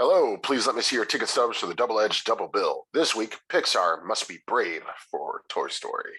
Hello, please let me see your ticket stubs for the double-edged double bill. This week, Pixar must be brave for Toy Story.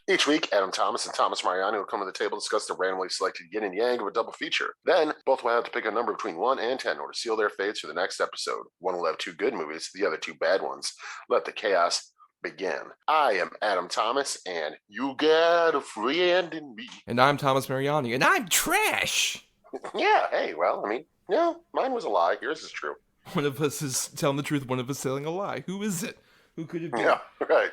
Each week, Adam Thomas and Thomas Mariani will come to the table and discuss the randomly selected yin and yang of a double feature. Then, both will have to pick a number between 1 and 10 in order to seal their fates for the next episode. One will have 2 good movies, the other 2 bad ones. Let the chaos begin. I am Adam Thomas, and you got a friend in me. And I'm Thomas Mariani, and I'm trash! Yeah, hey, well, mine was a lie. Yours is true. One of us is telling the truth, one of us telling a lie. Who is it? Who could it be? Yeah, right.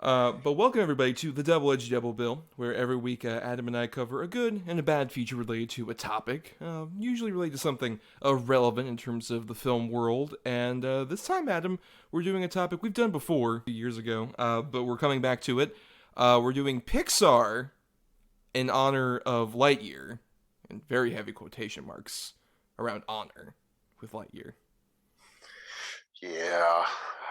But welcome everybody to the Double-Edged Double Bill, where every week Adam and I cover a good and a bad feature related to a topic, usually related to something relevant in terms of the film world. And this time, Adam, we're doing a topic we've done before, a few years ago, but we're coming back to it. We're doing Pixar in honor of Lightyear, and very heavy quotation marks around honor with Lightyear. Yeah,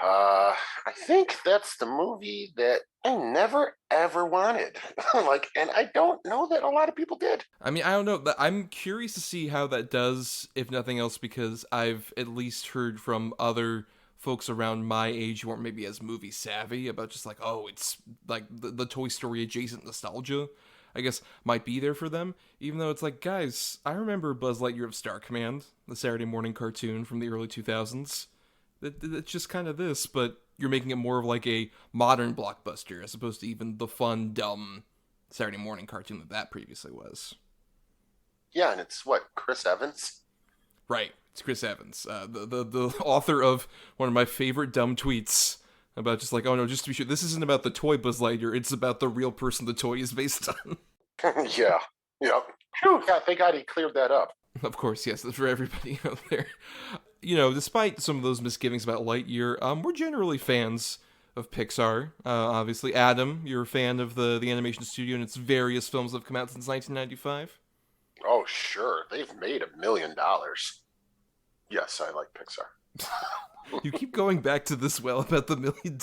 I think that's the movie that I never ever wanted. And I don't know that a lot of people did. I mean, I don't know. I'm curious to see how that does, if nothing else, because I've at least heard from other folks around my age who aren't maybe as movie savvy about just like, oh, it's like the Toy Story adjacent nostalgia, I guess, might be there for them. Even though it's like, guys, I remember Buzz Lightyear of Star Command, the Saturday morning cartoon from the early 2000s. It's just kind of this, but you're making it more of like a modern blockbuster as opposed to even the fun, dumb Saturday morning cartoon that previously was. Yeah, and it's what, Chris Evans? Right, it's Chris Evans, the author of one of my favorite dumb tweets about just like, oh no, just to be sure, this isn't about the toy Buzz Lightyear, it's about the real person the toy is based on. Yeah. Phew, God, thank God he cleared that up. Of course, yes, that's for everybody out there. You know, despite some of those misgivings about Lightyear, we're generally fans of Pixar. Obviously, Adam, you're a fan of the animation studio and its various films that have come out since 1995. Oh, sure. They've made $1 million. Yes, I like Pixar. You keep going back to this well about the $1 million.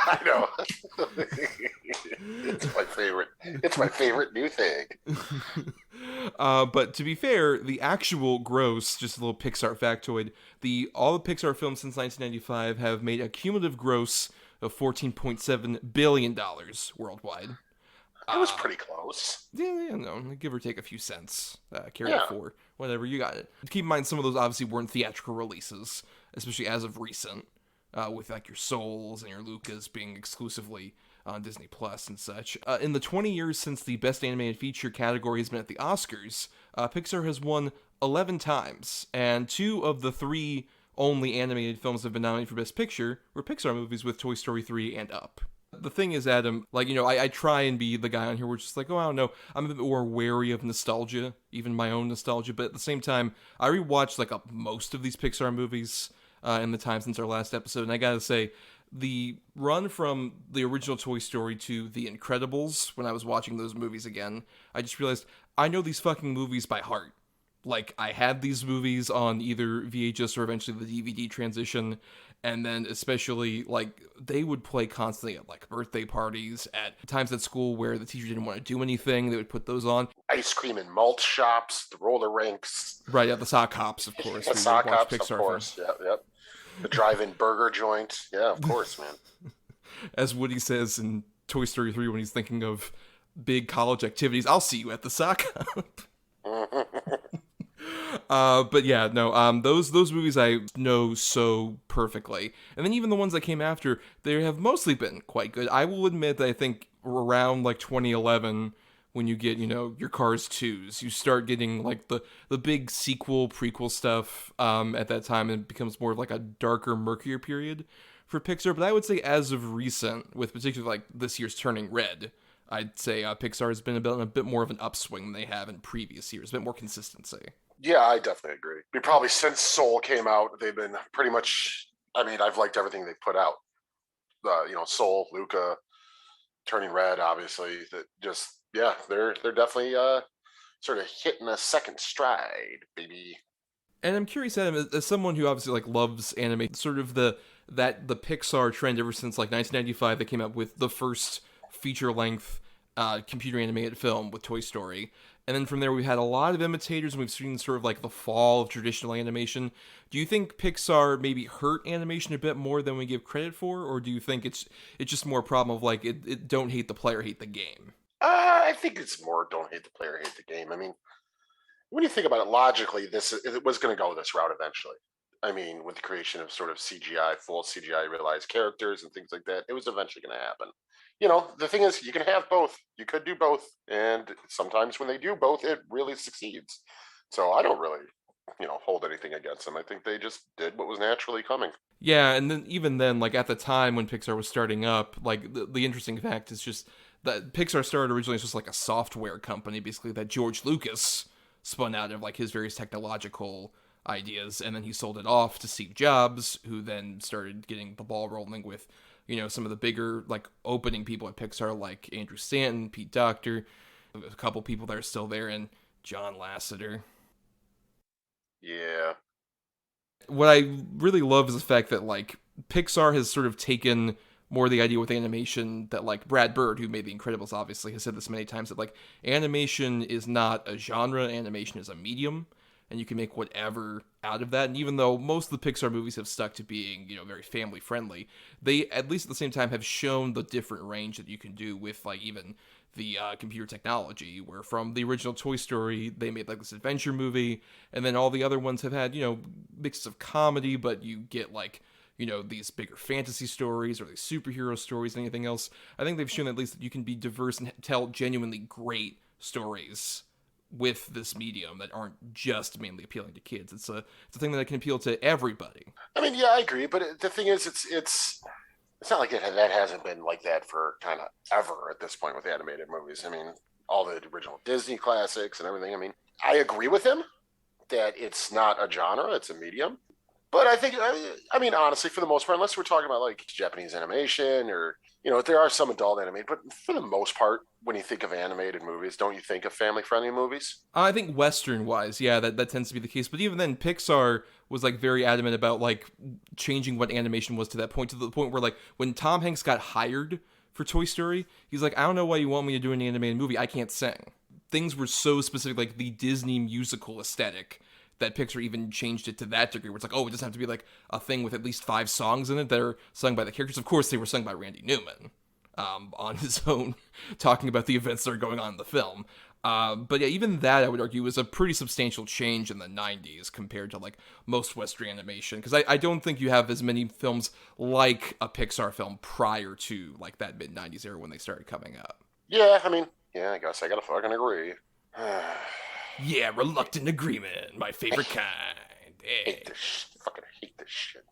I know. It's my favorite new thing. But to be fair, the actual gross, just a little Pixar factoid, all the Pixar films since 1995 have made a cumulative gross of $14.7 billion worldwide. That was pretty close. Yeah, no, give or take a few cents. Carry it forward. Whatever, you got it. Keep in mind, some of those obviously weren't theatrical releases, especially as of recent, with like your Souls and your Lucas being exclusively on Disney Plus and such. In the 20 years since the Best Animated Feature category has been at the Oscars, Pixar has won 11 times, and 2 of the 3 only animated films that have been nominated for Best Picture were Pixar movies, with Toy Story 3 and Up. The thing is, Adam, I try and be the guy on here where it's just like, oh, I don't know, I'm a bit more wary of nostalgia, even my own nostalgia, but at the same time, I rewatched most of these Pixar movies in the time since our last episode, and I gotta say, the run from the original Toy Story to The Incredibles, when I was watching those movies again, I just realized I know these fucking movies by heart. Like, I had these movies on either VHS or eventually the DVD transition, and then especially, they would play constantly at, birthday parties, at times at school where the teacher didn't want to do anything, they would put those on. Ice cream and malt shops, the roller rinks. Right, yeah, the sock hops, of course. The sock hops, of course, yep. The drive-in burger joint. Yeah, of course, man. As Woody says in Toy Story 3 when he's thinking of big college activities, I'll see you at the sock hop. But yeah, no, those movies I know so perfectly. And then even the ones that came after, they have mostly been quite good. I will admit that I think around 2011, when you get, your Cars 2s, you start getting the big sequel, prequel stuff at that time, and it becomes more of a darker, murkier period for Pixar. But I would say as of recent, with particularly this year's Turning Red, I'd say Pixar has been a bit more of an upswing than they have in previous years, a bit more consistency. Yeah, I definitely agree. I mean, probably since Soul came out, they've been pretty much. I mean, I've liked everything they've put out. Soul, Luca, Turning Red, obviously. That just yeah, they're definitely sort of hitting a second stride, baby. And I'm curious, Adam, as someone who obviously like loves anime, sort of the Pixar trend ever since like 1995, they came up with the first feature length computer animated film with Toy Story. And then from there, we've had a lot of imitators, and we've seen sort of like the fall of traditional animation. Do you think Pixar maybe hurt animation a bit more than we give credit for, or do you think it's just more a problem of like it don't hate the player, hate the game? I think it's more don't hate the player, hate the game. I mean, when you think about it logically, it was going to go this route eventually. I mean, with the creation of sort of CGI, full CGI realized characters and things like that, it was eventually going to happen. The thing is, you can have both. You could do both, and sometimes when they do both, it really succeeds. So I don't really, hold anything against them. I think they just did what was naturally coming. Yeah, and then even then, like at the time when Pixar was starting up, like the interesting fact is just that Pixar started originally as just like a software company, basically that George Lucas spun out of like his various technological ideas, and then he sold it off to Steve Jobs, who then started getting the ball rolling with, some of the bigger like opening people at Pixar, like Andrew Stanton, Pete Docter, a couple people that are still there, and John Lasseter. Yeah. What I really love is the fact that like Pixar has sort of taken more the idea with animation that like Brad Bird, who made The Incredibles, obviously has said this many times, that like animation is not a genre, animation is a medium, and you can make whatever out of that. And even though most of the Pixar movies have stuck to being, very family friendly, they at least at the same time have shown the different range that you can do with like even the computer technology, where from the original Toy Story, they made like this adventure movie, and then all the other ones have had, mixes of comedy, but you get like, these bigger fantasy stories or these superhero stories and anything else. I think they've shown at least that you can be diverse and tell genuinely great stories with this medium that aren't just mainly appealing to kids. It's a thing that can appeal to everybody. I mean, yeah, I agree, but the thing is, it's not like that hasn't been like that for kind of ever at this point with animated movies. I mean, all the original Disney classics and everything. I mean, I agree with him that it's not a genre, it's a medium. But I think, I mean, honestly, for the most part, unless we're talking about like Japanese animation or, there are some adult animated, but for the most part, when you think of animated movies, don't you think of family-friendly movies? I think Western-wise, yeah, that tends to be the case. But even then, Pixar was like very adamant about like changing what animation was to the point where like when Tom Hanks got hired for Toy Story, he's like, I don't know why you want me to do an animated movie. I can't sing. Things were so specific, like the Disney musical aesthetic, that Pixar even changed it to that degree, where it's like, oh, it doesn't have to be like a thing with at least 5 songs in it that are sung by the characters. Of course, they were sung by Randy Newman on his own, talking about the events that are going on in the film. But yeah, even that, I would argue, was a pretty substantial change in the 90s compared to like most Western animation, because I don't think you have as many films like a Pixar film prior to like that mid-90s era when they started coming up. Yeah, I mean, yeah, I guess I gotta fucking agree. Yeah, reluctant agreement, my favorite kind. Fucking hate this shit.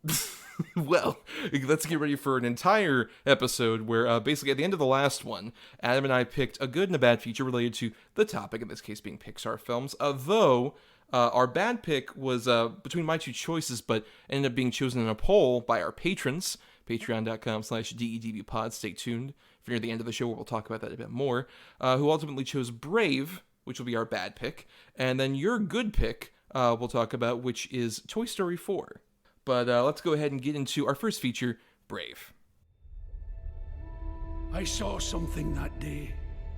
Well, let's get ready for an entire episode where basically at the end of the last one, Adam and I picked a good and a bad feature related to the topic, in this case being Pixar films, though our bad pick was between my two choices, but ended up being chosen in a poll by our patrons, patreon.com/DEDBpod. Stay tuned for near the end of the show where we'll talk about that a bit more, who ultimately chose Brave, which will be our bad pick, and then your good pick we'll talk about, which is Toy Story 4. But let's go ahead and get into our first feature, Brave. I saw something that day,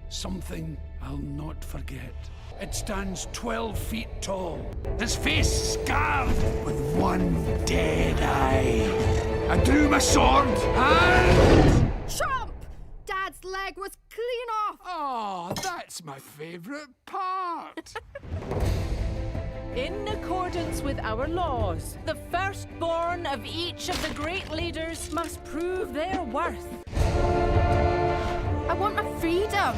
something I'll not forget. It stands 12 feet tall, his face scarred with one dead eye. I drew my sword and... Chomp! Dad's leg was clean off! Oh, that's my favourite part. In accordance with our laws, the firstborn of each of the great leaders must prove their worth. I want my freedom!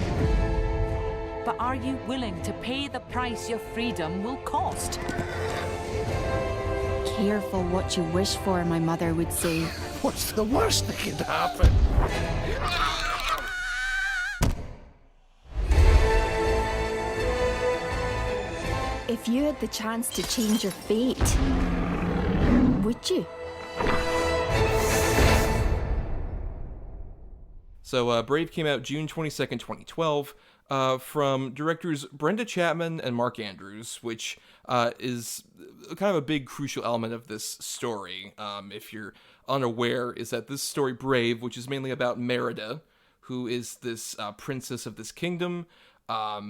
But are you willing to pay the price your freedom will cost? Careful what you wish for, my mother would say. What's the worst that could happen? If you had the chance to change your fate, would you? So Brave came out June 22nd, 2012, from directors Brenda Chapman and Mark Andrews, which is kind of a big crucial element of this story. If you're unaware, is that this story, Brave, which is mainly about Merida, who is this princess of this kingdom,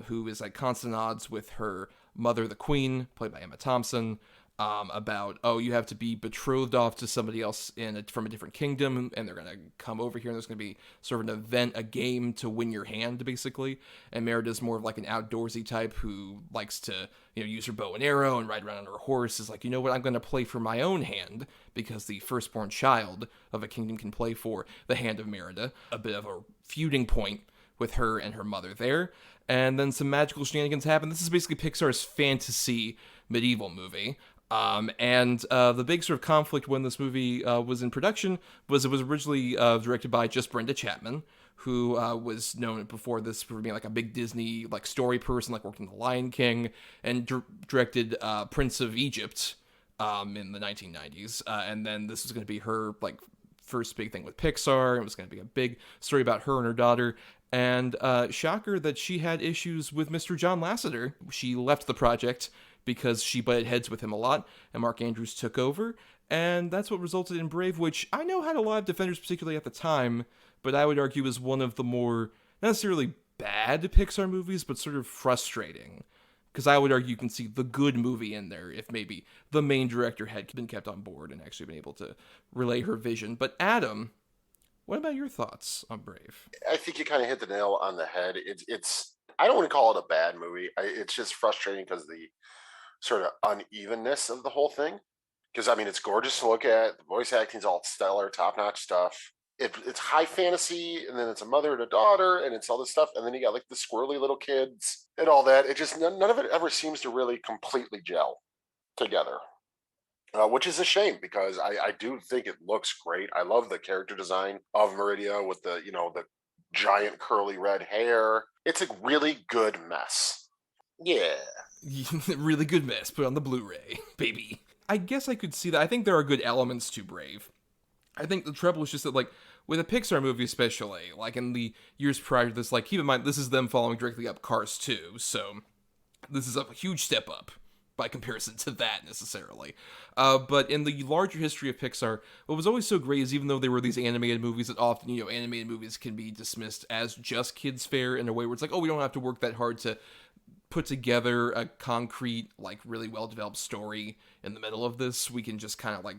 who is at constant odds with her mother, the queen, played by Emma Thompson, about, you have to be betrothed off to somebody else from a different kingdom, and they're going to come over here, and there's going to be sort of an event, a game to win your hand, basically. And Merida's more of like an outdoorsy type who likes to, use her bow and arrow and ride around on her horse, is like, you know what, I'm going to play for my own hand, because the firstborn child of a kingdom can play for the hand of Merida. A bit of a feuding point with her and her mother there. And then some magical shenanigans happen. This is basically Pixar's fantasy medieval movie. And the big sort of conflict when this movie was in production was it was originally directed by just Brenda Chapman, who was known before this for being like a big Disney like story person, like worked in The Lion King, and directed Prince of Egypt in the 1990s. And then this was going to be her like first big thing with Pixar. It was going to be a big story about her and her daughter. And shocker that she had issues with Mr. John Lasseter. She left the project because she butted heads with him a lot, and Mark Andrews took over, and that's what resulted in Brave, which I know had a lot of defenders, particularly at the time, but I would argue is one of the more, not necessarily bad Pixar movies, but sort of frustrating. Because I would argue you can see the good movie in there if maybe the main director had been kept on board and actually been able to relay her vision. But Adam, what about your thoughts on Brave? I think you kind of hit the nail on the head. It's I don't want to call it a bad movie. It's just frustrating because the sort of unevenness of the whole thing. Because, I mean, it's gorgeous to look at. The voice acting's all stellar, top-notch stuff. It's high fantasy, and then it's a mother and a daughter, and it's all this stuff. And then you got, like, the squirrely little kids and all that. It just, none of it ever seems to really completely gel together. Which is a shame, because I do think it looks great. I love the character design of Merida with the, the giant curly red hair. It's a really good mess. Yeah. Really good mess. Put on the Blu-ray, baby. I guess I could see that. I think there are good elements to Brave. I think the trouble is just that, like, with a Pixar movie especially, like in the years prior to this, like, keep in mind, this is them following directly up Cars 2, so this is a huge step up by comparison to that, necessarily. But in the larger history of Pixar, what was always so great is even though they were these animated movies that often, animated movies can be dismissed as just kids' fare in a way where it's like, we don't have to work that hard to put together a concrete, like, really well-developed story in the middle of this. We can just kind of, like,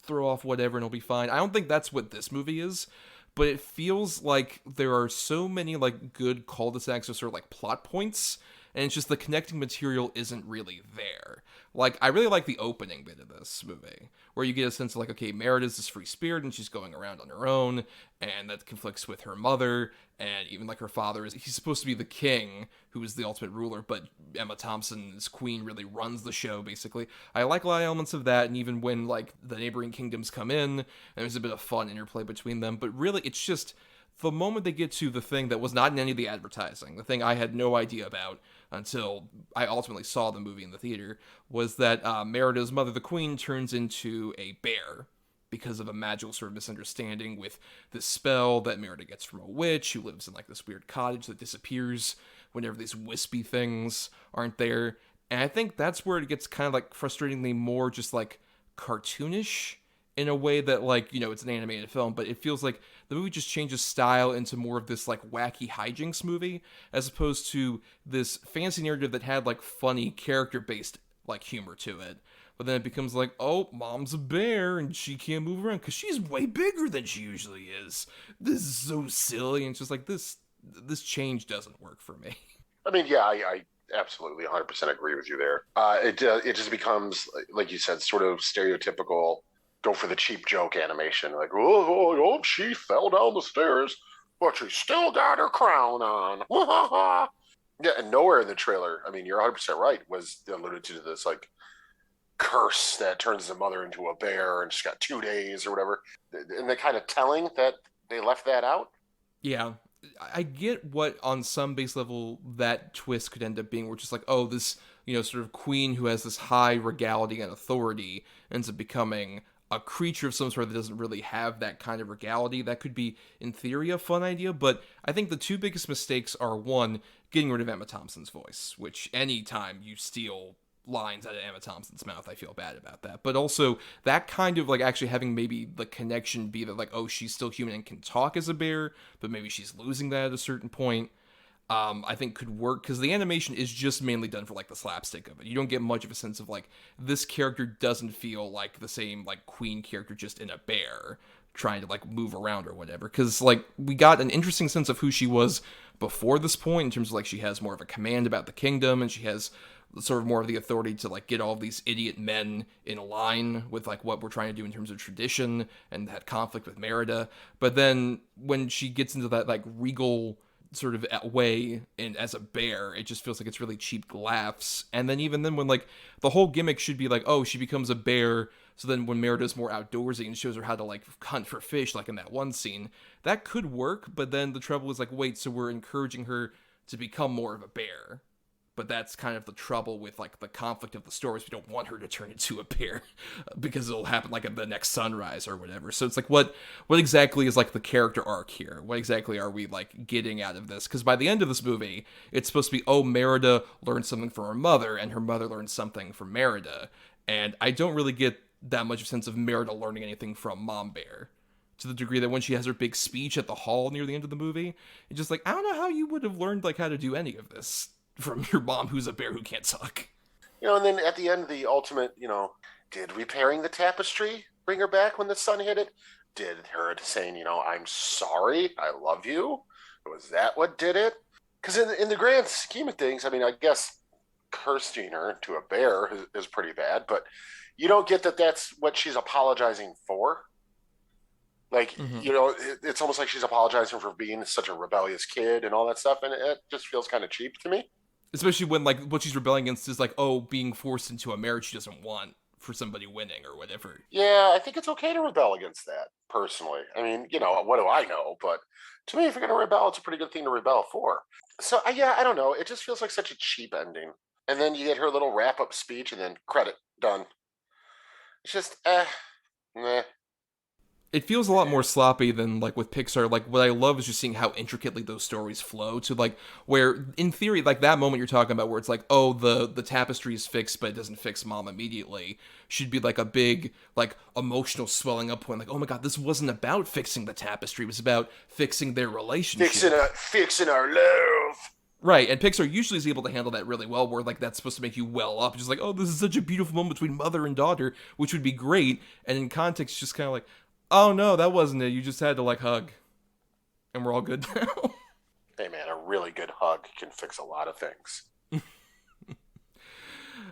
throw off whatever and it'll be fine. I don't think that's what this movie is, but it feels like there are so many, like, good cul-de-sacs or sort of, like, plot points, and it's just the connecting material isn't really there. Like, I really like the opening bit of this movie, where you get a sense of, like, okay, Merida's this free spirit, and she's going around on her own, and that conflicts with her mother, and even, like, her father he's supposed to be the king, who is the ultimate ruler, but Emma Thompson's queen really runs the show, basically. I like a lot of elements of that, and even when, like, the neighboring kingdoms come in, and there's a bit of fun interplay between them, but really, it's just the moment they get to the thing that was not in any of the advertising, the thing I had no idea about until I ultimately saw the movie in the theater, was that Merida's mother, the queen, turns into a bear because of a magical sort of misunderstanding with this spell that Merida gets from a witch who lives in, like, this weird cottage that disappears whenever these wispy things aren't there. And I think that's where it gets kind of, like, frustratingly more just, like, cartoonish in a way that, like, it's an animated film, but it feels like the movie just changes style into more of this, like, wacky hijinks movie, as opposed to this fantasy narrative that had, like, funny character-based, like, humor to it. But then it becomes like, oh, mom's a bear, and she can't move around, because she's way bigger than she usually is. This is so silly, and it's just like, this change doesn't work for me. I mean, yeah, I absolutely 100% agree with you there. It just becomes, like you said, sort of stereotypical, go for the cheap joke animation. Like, oh, she fell down the stairs, but she still got her crown on. Yeah, and nowhere in the trailer, I mean, you're 100% right, was alluded to this, like, curse that turns the mother into a bear and she's got 2 days or whatever. And they're kind of telling that they left that out. Yeah. I get what, on some base level, that twist could end up being, where it's just like, oh, this sort of queen who has this high regality and authority ends up becoming a creature of some sort that doesn't really have that kind of regality. That could be, in theory, a fun idea, but I think the two biggest mistakes are, one, getting rid of Emma Thompson's voice, which anytime you steal lines out of Emma Thompson's mouth, I feel bad about that. But also, that kind of, like, actually having maybe the connection be that, like, oh, she's still human and can talk as a bear, but maybe she's losing that at a certain point, I think could work, because the animation is just mainly done for, like, the slapstick of it. You don't get much of a sense of, like, this character doesn't feel like the same, like, queen character just in a bear trying to, like, move around or whatever, because, like, we got an interesting sense of who she was before this point, in terms of, like, she has more of a command about the kingdom, and she has sort of more of the authority to, like, get all of these idiot men in line with, like, what we're trying to do in terms of tradition, and had conflict with Merida. But then when she gets into that, like, regal sort of way and as a bear, it just feels like it's really cheap laughs. And then even then, when, like, the whole gimmick should be like, oh, she becomes a bear, so then when Merida's more outdoorsy and shows her how to, like, hunt for fish, like in that one scene, that could work. But then the trouble is, like, wait, so we're encouraging her to become more of a bear. But that's kind of the trouble with, like, the conflict of the stories. We don't want her to turn into a bear because it'll happen, like, at the next sunrise or whatever. So it's like, what exactly is, like, the character arc here? What exactly are we, like, getting out of this? Because by the end of this movie, it's supposed to be, oh, Merida learned something from her mother, and her mother learned something from Merida. And I don't really get that much of a sense of Merida learning anything from Mom Bear. To the degree that when she has her big speech at the hall near the end of the movie, it's just like, I don't know how you would have learned, like, how to do any of this from your mom who's a bear who can't talk. And then at the end, the ultimate, did repairing the tapestry bring her back when the sun hit it? Did her saying, I'm sorry, I love you? Was that what did it? Because in the grand scheme of things, I mean, I guess cursing her to a bear is pretty bad, but you don't get that that's what she's apologizing for. Like, it's almost like she's apologizing for being such a rebellious kid and all that stuff, and it just feels kind of cheap to me. Especially when, like, what she's rebelling against is, like, oh, being forced into a marriage she doesn't want for somebody winning or whatever. Yeah, I think it's okay to rebel against that, personally. I mean, what do I know? But to me, if you're going to rebel, it's a pretty good thing to rebel for. So, yeah, I don't know. It just feels like such a cheap ending. And then you get her little wrap-up speech, and then credit, done. It's just, meh. It feels a lot more sloppy than, like, with Pixar. Like, what I love is just seeing how intricately those stories flow to, like, where, in theory, like, that moment you're talking about where it's like, oh, the tapestry is fixed, but it doesn't fix Mom immediately, should be, like, a big, like, emotional swelling up point. Like, oh my god, this wasn't about fixing the tapestry. It was about fixing their relationship. Fixing our love. Right, and Pixar usually is able to handle that really well, where, like, that's supposed to make you well up. It's just like, oh, this is such a beautiful moment between mother and daughter, which would be great. And in context, just kind of like, oh no, that wasn't it. You just had to, like, hug. And we're all good now. Hey man, a really good hug can fix a lot of things.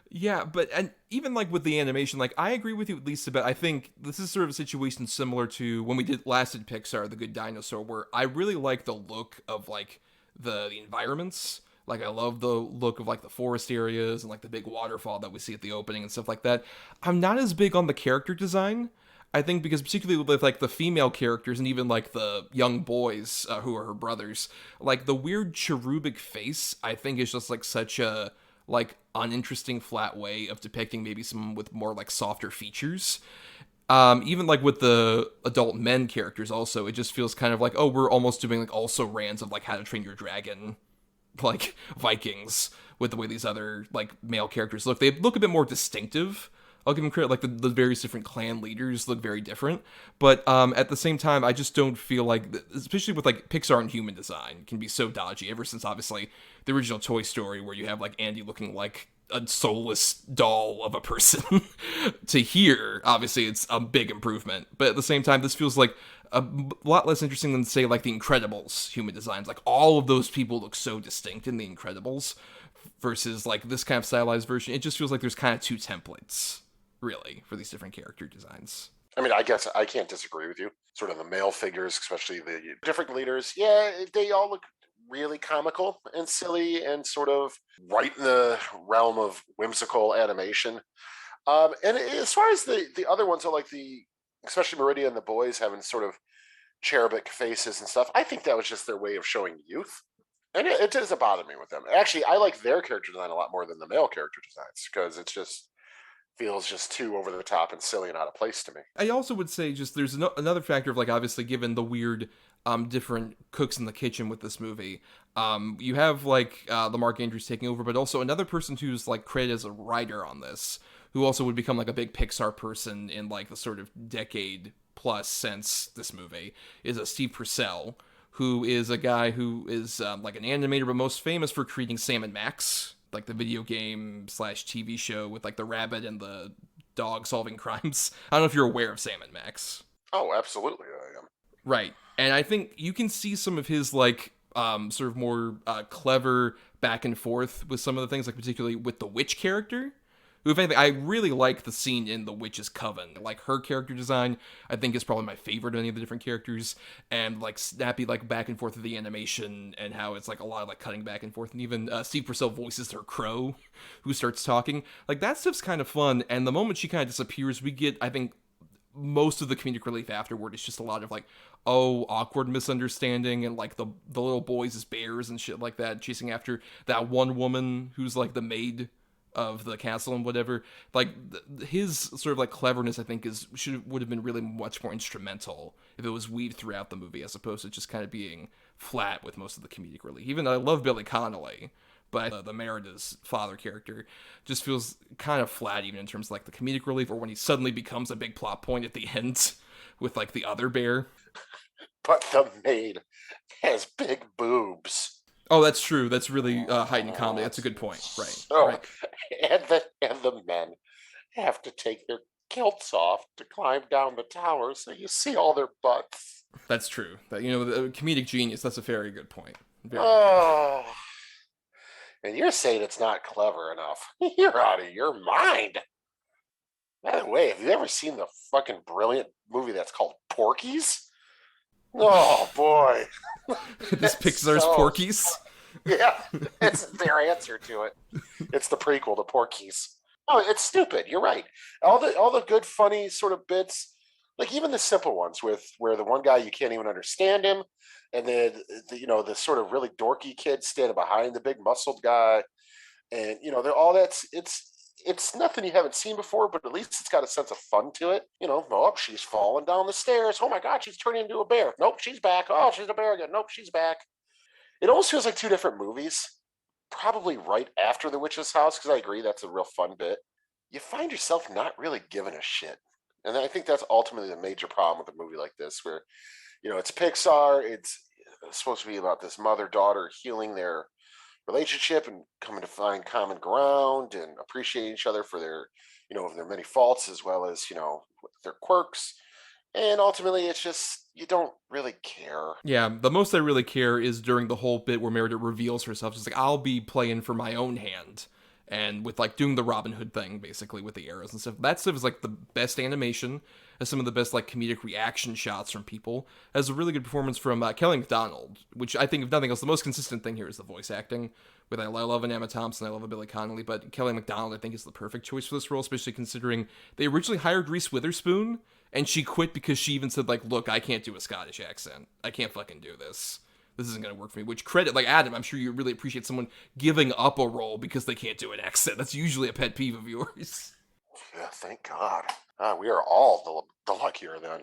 Yeah, and even, like, with the animation, like, I agree with you at least about, I think this is sort of a situation similar to when we did Pixar, The Good Dinosaur, where I really like the look of, like, the environments. Like, I love the look of, like, the forest areas and, like, the big waterfall that we see at the opening and stuff like that. I'm not as big on the character design. I think because particularly with, like, the female characters and even, like, the young boys who are her brothers, like, the weird cherubic face, I think is just, like, such a, like, uninteresting flat way of depicting maybe someone with more, like, softer features. Even, like, with the adult men characters also, it just feels kind of like, oh, we're almost doing, like, also rans of, like, How to Train Your Dragon, like, Vikings, with the way these other, like, male characters look. They look a bit more distinctive. I'll give them credit, like, the various different clan leaders look very different, but at the same time, I just don't feel like, especially with, like, Pixar and human design, can be so dodgy, ever since, obviously, the original Toy Story, where you have, like, Andy looking like a soulless doll of a person, to here, obviously, it's a big improvement, but at the same time, this feels like a lot less interesting than, say, like, The Incredibles human designs. Like, all of those people look so distinct in The Incredibles, versus, like, this kind of stylized version. It just feels like there's kind of two templates, really, for these different character designs. I mean, I guess I can't disagree with you. Sort of the male figures, especially the different leaders, yeah, they all look really comical and silly and sort of right in the realm of whimsical animation. And as far as the other ones, are like especially Meridia and the boys having sort of cherubic faces and stuff, I think that was just their way of showing youth. And it doesn't bother me with them. Actually, I like their character design a lot more than the male character designs because it just feels just too over the top and silly and out of place to me. I also would say just there's another factor of like obviously given the weird different cooks in the kitchen with this movie. You have like the Mark Andrews taking over, but also another person who's like credited as a writer on this, who also would become like a big Pixar person in like the sort of decade plus since this movie, is a Steve Purcell, who is a guy who is like an animator, but most famous for creating Sam and Max, like the video game / TV show with like the rabbit and the dog solving crimes. I don't know if you're aware of Sam and Max. Oh, absolutely, I am. Right. And I think you can see some of his like sort of more clever back and forth with some of the things, like particularly with the witch character. Who, if anything, I really like the scene in The Witch's Coven. Like her character design, I think is probably my favorite of any of the different characters, and like snappy like back and forth of the animation and how it's like a lot of like cutting back and forth, and even Steve Purcell voices her crow, who starts talking. Like that stuff's kind of fun. And the moment she kind of disappears, we get, I think, most of the comedic relief afterward. It's just a lot of like, awkward misunderstanding, and like the little boys as bears and shit like that, chasing after that one woman who's like the maid of the castle and whatever. Like his sort of like cleverness, I think, would have been really much more instrumental if it was weaved throughout the movie, as opposed to just kind of being flat with most of the comedic relief. Even though I love Billy Connolly, but the Merida's father character just feels kind of flat, even in terms of like the comedic relief, or when he suddenly becomes a big plot point at the end with like the other bear. But the maid has big boobs. Oh, that's true. That's really heightened comedy. That's a good point. Right. Oh, right. and the men have to take their kilts off to climb down the tower, so you see all their butts. That's true. That, you know, the comedic genius. That's a very good point. Oh, and you're saying it's not clever enough? You're out of your mind. By the way, have you ever seen the fucking brilliant movie that's called Porky's? Oh boy, this Pixar's Porky's. Yeah, it's their answer to it. It's the prequel to Porky's. Oh, it's stupid. You're right. All the good, funny sort of bits, like even the simple ones with where the one guy you can't even understand him, and then the sort of really dorky kid standing behind the big muscled guy, and they're all it's nothing you haven't seen before, but at least it's got a sense of fun to it. Oh, she's falling down the stairs. Oh my God, she's turning into a bear. Nope, she's back. Oh, she's a bear again. Nope, she's back. It almost feels like two different movies, probably right after The Witch's House, because I agree that's a real fun bit. You find yourself not really giving a shit. And I think that's ultimately the major problem with a movie like this, where, it's Pixar. It's supposed to be about this mother-daughter healing their relationship and coming to find common ground and appreciate each other for their many faults, as well as their quirks. And ultimately it's just, you don't really care. Yeah, the most I really care is during the whole bit where Merida reveals herself. She's like, I'll be playing for my own hand, and with like doing the Robin Hood thing basically with the arrows and stuff. That stuff is like the best animation, has some of the best like comedic reaction shots from people, has a really good performance from Kelly MacDonald, which I think, if nothing else, the most consistent thing here is the voice acting. With I love an Emma Thompson, I love a Billy Connolly, but Kelly MacDonald I think is the perfect choice for this role, especially considering they originally hired Reese Witherspoon, and she quit because she even said like, look, I can't do a Scottish accent. I can't fucking do this. This isn't going to work for me. Which, credit, like Adam, I'm sure you really appreciate someone giving up a role because they can't do an accent. That's usually a pet peeve of yours. Yeah, thank God. We are all the luckier then.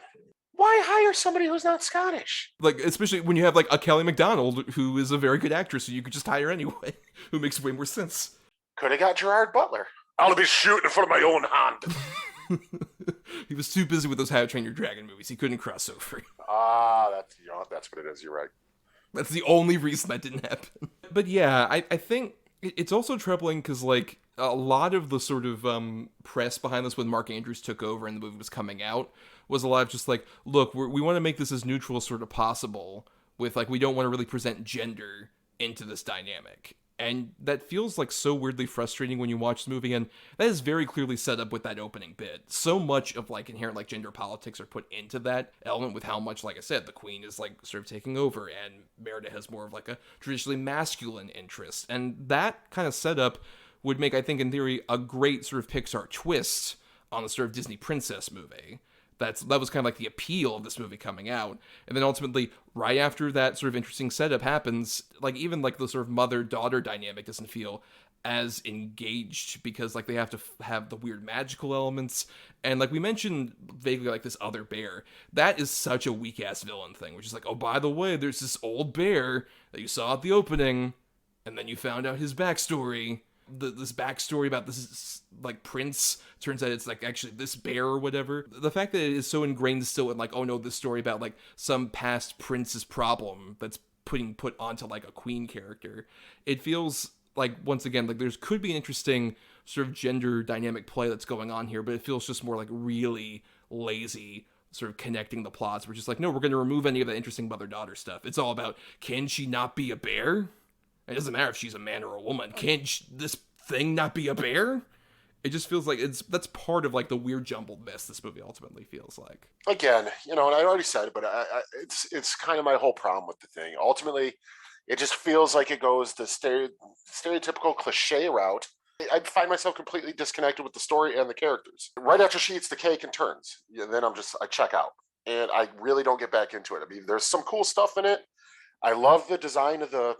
Why hire somebody who's not Scottish? Like, especially when you have like a Kelly MacDonald, who is a very good actress, so you could just hire anyway, who makes way more sense. Could have got Gerard Butler. I'll be shooting for my own hand. He was too busy with those How to Train Your Dragon movies. He couldn't cross over. That's what it is. You're right. That's the only reason that didn't happen. But yeah, I think it's also troubling because like a lot of the sort of press behind this when Mark Andrews took over and the movie was coming out was a lot of just like, look, we want to make this as neutral as sort of possible, with like, we don't want to really present gender into this dynamic. And that feels like so weirdly frustrating when you watch the movie, and that is very clearly set up with that opening bit. So much of like inherent like gender politics are put into that element, with how much, like I said, the queen is like sort of taking over, and Merida has more of like a traditionally masculine interest. And that kind of setup would make, I think, in theory, a great sort of Pixar twist on the sort of Disney princess movie. That was kind of like the appeal of this movie coming out. And then ultimately, right after that sort of interesting setup happens, like even like the sort of mother-daughter dynamic doesn't feel as engaged, because like they have to have the weird magical elements. And like we mentioned vaguely, like this other bear, that is such a weak-ass villain thing, which is like, oh, by the way, there's this old bear that you saw at the opening, and then you found out his backstory. This backstory about this like prince, turns out it's like actually this bear or whatever. The fact that it is so ingrained still in like, oh no, this story about like some past prince's problem that's put onto like a queen character, it feels like, once again, like there's could be an interesting sort of gender dynamic play that's going on here, but it feels just more like really lazy sort of connecting the plots. We're just like, no, we're going to remove any of that interesting mother-daughter stuff. It's all about, can she not be a bear? It doesn't matter if she's a man or a woman. Can't this thing not be a bear? It just feels like that's part of like the weird jumbled mess this movie ultimately feels like. Again, and I already said it, but it's kind of my whole problem with the thing. Ultimately, it just feels like it goes the stereotypical cliche route. I find myself completely disconnected with the story and the characters. Right after she eats the cake and turns, then I check out. And I really don't get back into it. I mean, there's some cool stuff in it. I love the design of the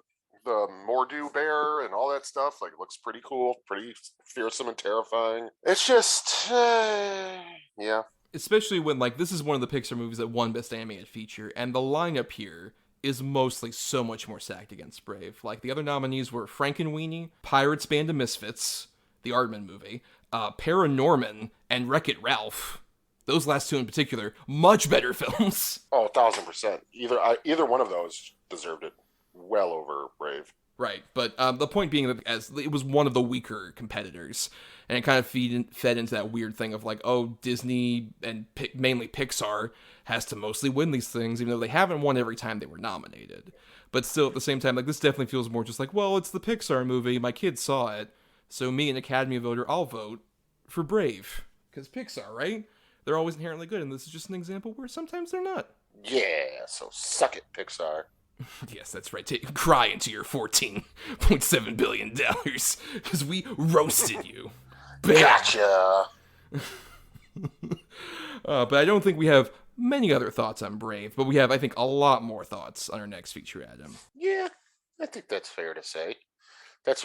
Mordu bear and all that stuff. Like, it looks pretty cool, pretty fearsome and terrifying. It's just, yeah. Especially when, like, this is one of the Pixar movies that won Best Animated Feature, and the lineup here is mostly so much more stacked against Brave. Like, the other nominees were Frankenweenie, Pirates Band of Misfits, the Aardman movie, Paranorman, and Wreck-It Ralph. Those last two in particular, much better films. Oh, 1,000%. Either one of those deserved it well over Brave. Right, but the point being that as it was one of the weaker competitors, and it kind of fed into that weird thing of like, oh, Disney and mainly Pixar has to mostly win these things, even though they haven't won every time they were nominated. But still, at the same time, like, this definitely feels more just like, well, it's the Pixar movie, my kids saw it, so me, an Academy voter, I'll vote for Brave. Because Pixar, right? They're always inherently good, and this is just an example where sometimes they're not. Yeah, so suck it, Pixar. Yes, that's right. Cry into your $14.7 billion, because we roasted you. Gotcha. But I don't think we have many other thoughts on Brave, but we have, I think, a lot more thoughts on our next feature, Adam. Yeah, I think that's fair to say. That's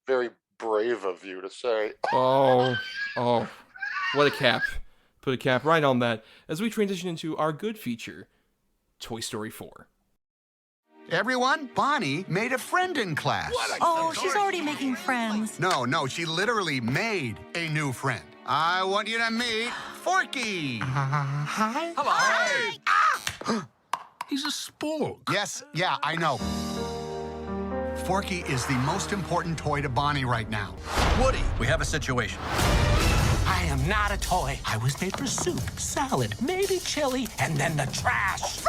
very brave of you to say. Oh, what a cap. Put a cap right on that as we transition into our good feature, Toy Story 4. Everyone, Bonnie made a friend in class. Oh, she's already making friends. No, she literally made a new friend. I want you to meet Forky. Hi. Hello. Hi. Ah! He's a spork. Yes, yeah, I know. Forky is the most important toy to Bonnie right now. Woody, we have a situation. I am not a toy. I was made for soup, salad, maybe chili, and then the trash.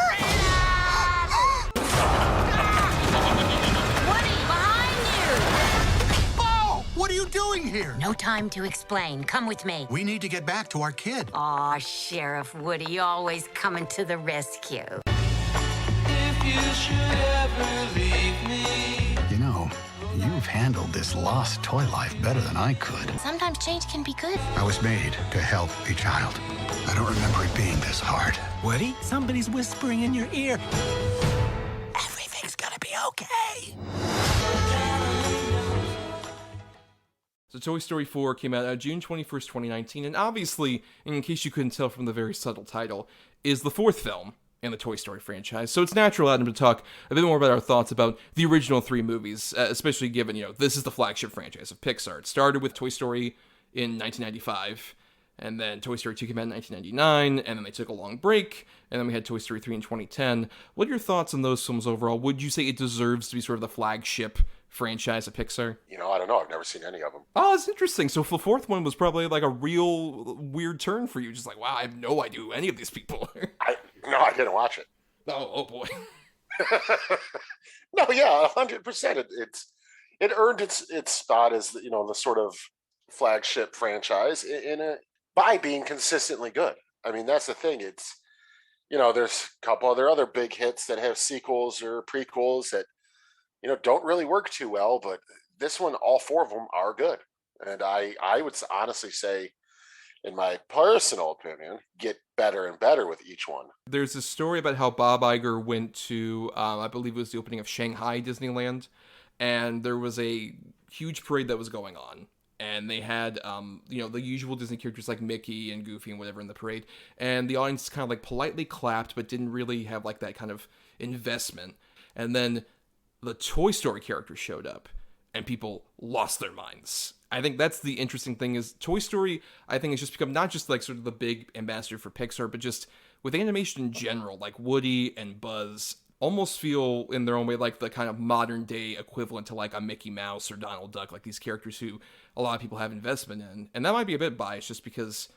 Woody, behind you! Oh, what are you doing here? No time to explain. Come with me. We need to get back to our kid. Aw, Sheriff Woody, always coming to the rescue. If you should ever leave me. You know, you've handled this lost toy life better than I could. Sometimes change can be good. I was made to help a child. I don't remember it being this hard. Woody, somebody's whispering in your ear. Everything's gonna be okay. So Toy Story 4 came out June 21st, 2019, and obviously, in case you couldn't tell from the very subtle title, is the fourth film in the Toy Story franchise. So it's natural, Adam, to talk a bit more about our thoughts about the original three movies, especially given, this is the flagship franchise of Pixar. It started with Toy Story in 1995, and then Toy Story 2 came out in 1999, and then they took a long break, and then we had Toy Story 3 in 2010. What are your thoughts on those films overall? Would you say it deserves to be sort of the flagship franchise of Pixar? I don't know. I've never seen any of them. Oh, it's interesting. So the fourth one was probably like a real weird turn for you. Just like, wow, I have no idea who any of these people are. I didn't watch it. Oh boy. No, yeah, 100%. It earned its spot as the sort of flagship franchise by being consistently good. I mean, that's the thing. It's there's a couple other big hits that have sequels or prequels that don't really work too well, but this one, all four of them are good. And I would honestly say in my personal opinion, get better and better with each one. There's a story about how Bob Iger went to, I believe it was the opening of Shanghai Disneyland, and there was a huge parade that was going on. And they had, the usual Disney characters like Mickey and Goofy and whatever in the parade. And the audience kind of like politely clapped, but didn't really have like that kind of investment. And then the Toy Story characters showed up, and people lost their minds. I think that's the interesting thing is Toy Story, I think, has just become not just like sort of the big ambassador for Pixar, but just with animation in general, like Woody and Buzz almost feel in their own way like the kind of modern day equivalent to like a Mickey Mouse or Donald Duck, like these characters who a lot of people have investment in. And that might be a bit biased just because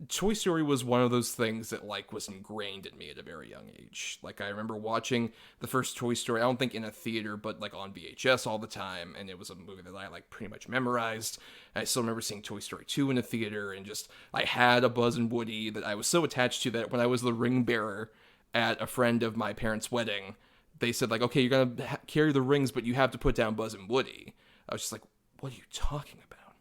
Toy Story was one of those things that like was ingrained in me at a very young age. Like I remember watching the first Toy Story, I don't think in a theater, but like on VHS all the time. And it was a movie that I like pretty much memorized. And I still remember seeing Toy Story 2 in a theater, and just I had a Buzz and Woody that I was so attached to that when I was the ring bearer at a friend of my parents' wedding, they said like, okay, you're going to carry the rings, but you have to put down Buzz and Woody. I was just like, what are you talking about?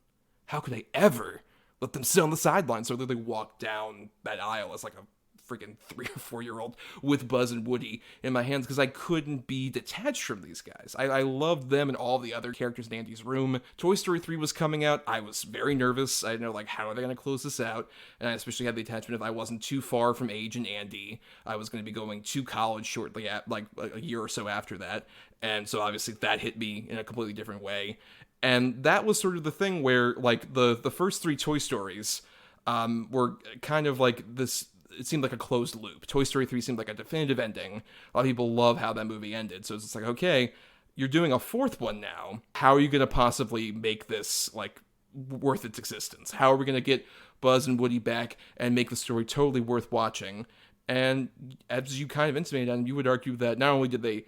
How could I ever let them sit on the sidelines? So they walk down that aisle as like a freaking 3 or 4-year-old with Buzz and Woody in my hands because I couldn't be detached from these guys. I loved them and all the other characters in Andy's room. Toy Story 3 was coming out. I was very nervous. I didn't know, like, how are they going to close this out? And I especially had the attachment of I wasn't too far from age and Andy. I was going to be going to college shortly, like a year or so after that. And so obviously that hit me in a completely different way. And that was sort of the thing where, like, the first 3 Toy Stories were kind of like this. It seemed like a closed loop. Toy Story 3 seemed like a definitive ending. A lot of people love how that movie ended. So it's just like, okay, you're doing a 4th one now. How are you going to possibly make this, like, worth its existence? How are we going to get Buzz and Woody back and make the story totally worth watching? And as you kind of intimated on, you would argue that not only did they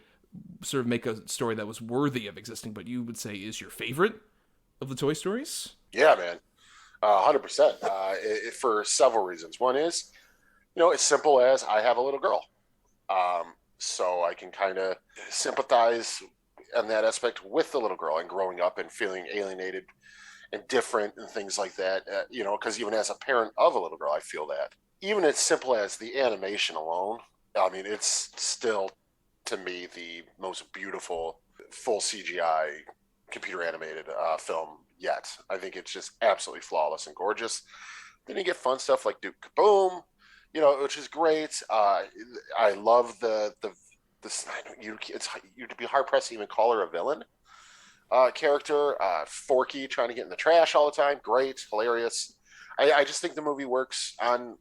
sort of make a story that was worthy of existing, but you would say is your favorite of the Toy Stories? Yeah, man. 100%. For several reasons. One is, as simple as I have a little girl. So I can kind of sympathize in that aspect with the little girl and growing up and feeling alienated and different and things like that. Because even as a parent of a little girl, I feel that. Even as simple as the animation alone, I mean, it's still, to me, the most beautiful full CGI computer animated film yet. I think it's just absolutely flawless and gorgeous. Then you get fun stuff like Duke Kaboom, which is great. I love you'd be hard pressed to even call her a villain character. Forky trying to get in the trash all the time, great, hilarious. I just think the movie works on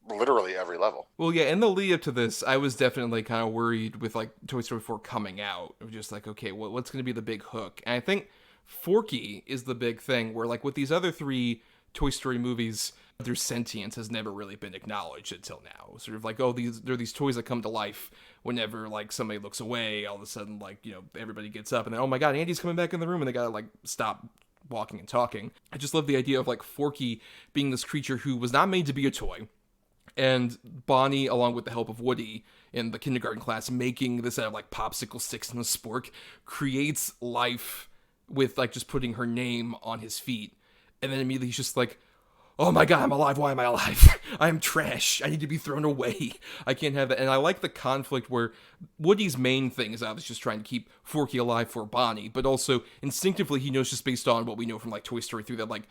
literally every level. Well, yeah, in the lead up to this, I was definitely kind of worried with like Toy Story 4 coming out. It was just like, okay, what's going to be the big hook? And I think Forky is the big thing where, like, with these other 3 Toy Story movies, their sentience has never really been acknowledged until now. Sort of like, they're these toys that come to life whenever, like, somebody looks away. All of a sudden, like, everybody gets up and then, oh my god, Andy's coming back in the room, and they gotta, like, stop walking and talking. I just love the idea of, like, Forky being this creature who was not made to be a toy, and Bonnie, along with the help of Woody in the kindergarten class, making this out of, like, popsicle sticks and a spork, creates life with, like, just putting her name on his feet. And then immediately he's just like, oh my god, I'm alive. Why am I alive? I'm trash. I need to be thrown away. I can't have that. And I like the conflict where Woody's main thing is obviously just trying to keep Forky alive for Bonnie, but also instinctively he knows, just based on what we know from, like, Toy Story 3, that, like,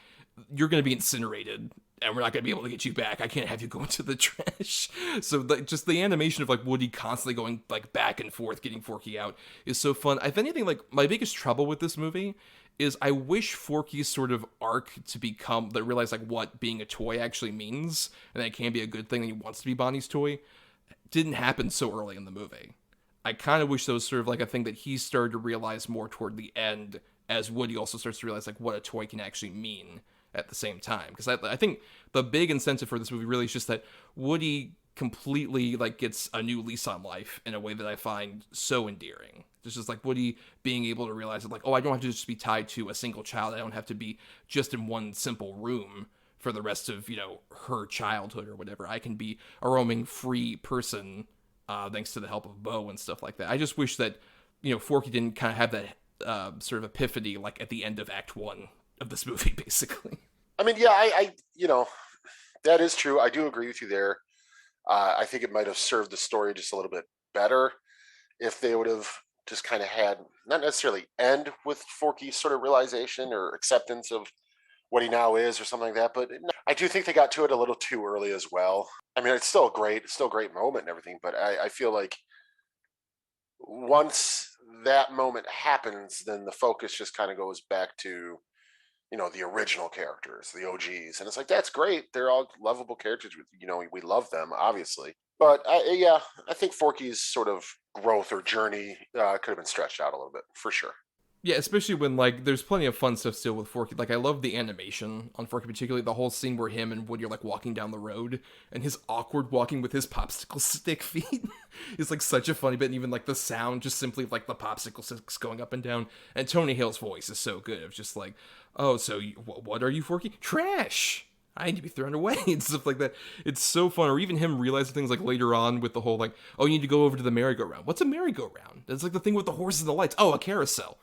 you're going to be incinerated and we're not going to be able to get you back. I can't have you go into the trash. So just the animation of, like, Woody constantly going, like, back and forth, getting Forky out is so fun. If anything, like, my biggest trouble with this movie is I wish Forky's sort of arc to become, that realize, like, what being a toy actually means, and that it can be a good thing, and he wants to be Bonnie's toy, didn't happen so early in the movie. I kind of wish that was sort of like a thing that he started to realize more toward the end, as Woody also starts to realize, like, what a toy can actually mean at the same time. Because I think the big incentive for this movie really is just that Woody completely, like, gets a new lease on life in a way that I find so endearing. It's just like Woody being able to realize that, like, oh, I don't have to just be tied to a single child. I don't have to be just in one simple room for the rest of, her childhood or whatever. I can be a roaming free person thanks to the help of Bo and stuff like that. I just wish that, Forky didn't kind of have that sort of epiphany, like, at the end of Act 1 of this movie, basically. I mean, yeah, That is true. I do agree with you there. I think it might have served the story just a little bit better if they would have just kind of had, not necessarily end with Forky's sort of realization or acceptance of what he now is or something like that. But I do think they got to it a little too early as well. I mean, it's still a great moment and everything, but I feel like once that moment happens, then the focus just kind of goes back to, the original characters, the OGs. And it's like, that's great. They're all lovable characters. We love them, obviously. But I think Forky's sort of growth or journey could have been stretched out a little bit, for sure. Yeah, especially when, like, there's plenty of fun stuff still with Forky. Like, I love the animation on Forky, particularly the whole scene where him and Woody are, like, walking down the road, and his awkward walking with his popsicle stick feet is, like, such a funny bit, and even, like, the sound just simply of, like, the popsicle sticks going up and down. And Tony Hale's voice is so good. It's just like, oh, so what are you, Forky? Trash! I need to be thrown away and stuff like that. It's so fun. Or even him realizing things like later on with the whole, like, oh, you need to go over to the merry-go-round. What's a merry-go-round? It's like the thing with the horses and the lights. Oh, a carousel.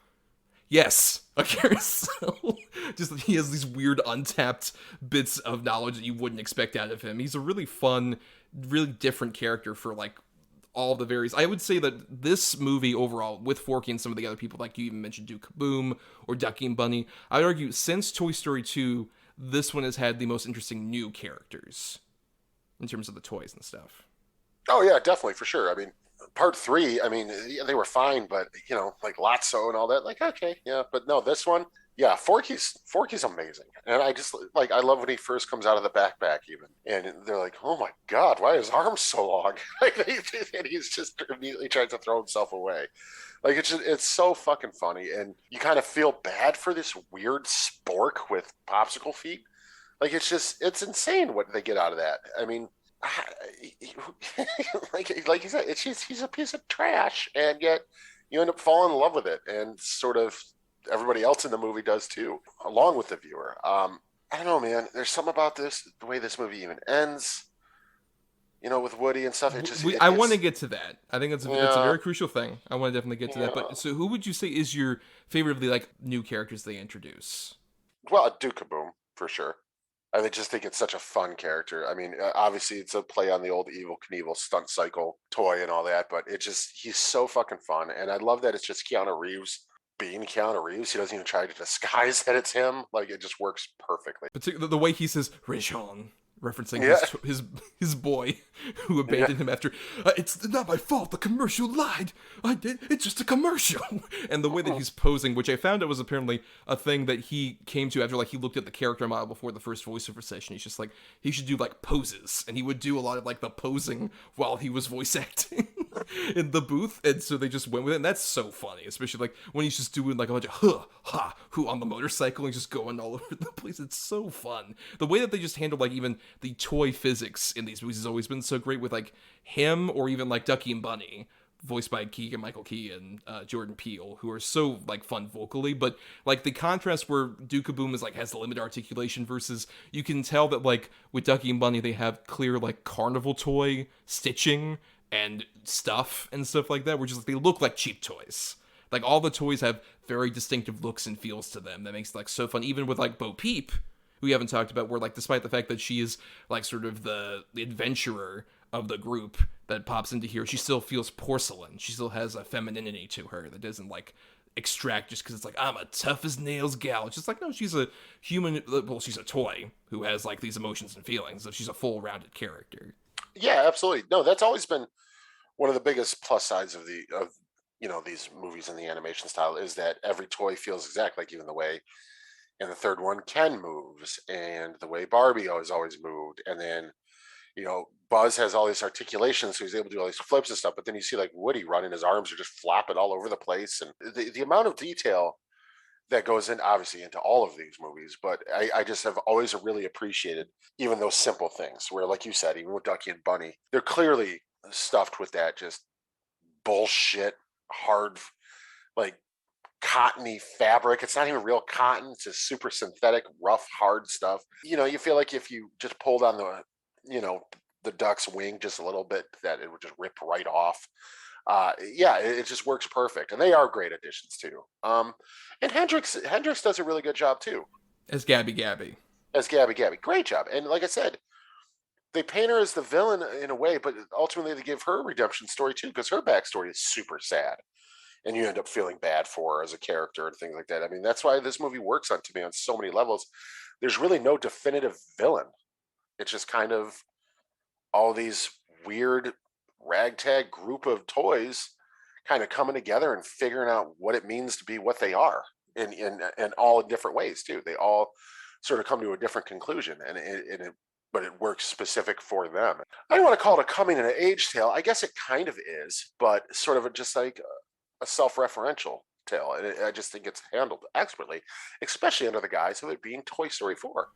Yes, a carousel. Just he has these weird untapped bits of knowledge that you wouldn't expect out of him. He's a really fun, really different character for like all the various. I would say that this movie overall, with Forky and some of the other people, like you even mentioned Duke Kaboom or Ducky and Bunny, I would argue since Toy Story 2, this one has had the most interesting new characters in terms of the toys and stuff. Oh yeah, definitely, for sure. I mean, part 3, I mean, yeah, they were fine, but like Lotso and all that, like, okay, yeah, but no, this one, yeah, Forky's amazing. And I just like, I love when he first comes out of the backpack even, and they're like, oh my God, why are his arms so long? Like, and he's just immediately trying to throw himself away. Like, it's so fucking funny, and you kind of feel bad for this weird spork with popsicle feet. Like, it's insane what they get out of that. I mean, like you said, he's a piece of trash, and yet you end up falling in love with it, and sort of everybody else in the movie does too, along with the viewer. I don't know, man. There's something about this, the way this movie even ends, with Woody and stuff. I want to get to that. I think it's a very crucial thing. I want to definitely get to that. But so, who would you say is your favorite of the like new characters they introduce? Well, Duke Kaboom for sure. I just think it's such a fun character. I mean, obviously it's a play on the old Evel Knievel stunt cycle toy and all that, but he's so fucking fun. And I love that it's just Keanu Reeves being Keanu Reeves. He doesn't even try to disguise that it's him. Like, it just works perfectly. Particularly the way he says, Rijon, referencing his boy who abandoned him after, it's not my fault, the commercial lied, it's just a commercial. And the way that he's posing, which I found out was apparently a thing that he came to after, like, he looked at the character model before the first voiceover session. He's just like, he should do like poses, and he would do a lot of like the posing while he was voice acting in the booth, and so they just went with it, and that's so funny, especially like when he's just doing like a bunch of who on the motorcycle and just going all over the place. It's so fun. The way that they just handle like even the toy physics in these movies has always been so great, with like him or even like Ducky and Bunny, voiced by Keegan Michael Key and Jordan Peele, who are so like fun vocally, but like the contrast where Duke Kaboom is like has the limited articulation versus you can tell that like with Ducky and Bunny they have clear like carnival toy stitching and stuff like that, which is like they look like cheap toys. Like all the toys have very distinctive looks and feels to them that makes it like so fun. Even with like Bo Peep, who we haven't talked about, where like despite the fact that she is like sort of the adventurer of the group that pops into here, she still feels porcelain. She still has a femininity to her that doesn't like extract just because it's like, I'm a tough as nails gal. It's just like, no, she's a human, well, she's a toy who has like these emotions and feelings, so she's a full rounded character. Yeah, absolutely. No, that's always been one of the biggest plus sides of these movies in the animation style, is that every toy feels exact, like even the way in the third one Ken moves, and the way Barbie always moved, and then Buzz has all these articulations, so he's able to do all these flips and stuff. But then you see like Woody running, his arms are just flopping all over the place, and the amount of detail that goes in, obviously, into all of these movies. But I just have always really appreciated even those simple things where, like you said, even with Ducky and Bunny, they're clearly stuffed with that just bullshit, hard, like cottony fabric. It's not even real cotton. It's just super synthetic, rough, hard stuff. You feel like if you just pulled on the duck's wing just a little bit, that it would just rip right off. It just works perfect, and they are great additions too. And Hendrix does a really good job too as Gabby. Great job. And like I said, they paint her as the villain in a way, but ultimately they give her a redemption story too, because her backstory is super sad, and you end up feeling bad for her as a character and things like that. I mean, that's why this movie works on to me on so many levels. There's really no definitive villain. It's just kind of all these weird ragtag group of toys kind of coming together and figuring out what it means to be what they are in all different ways too. They all sort of come to a different conclusion, but it works specific for them. I don't want to call it a coming of age tale. I guess it kind of is, but sort of just like a self-referential tale. And I just think it's handled expertly, especially under the guise of it being Toy Story 4.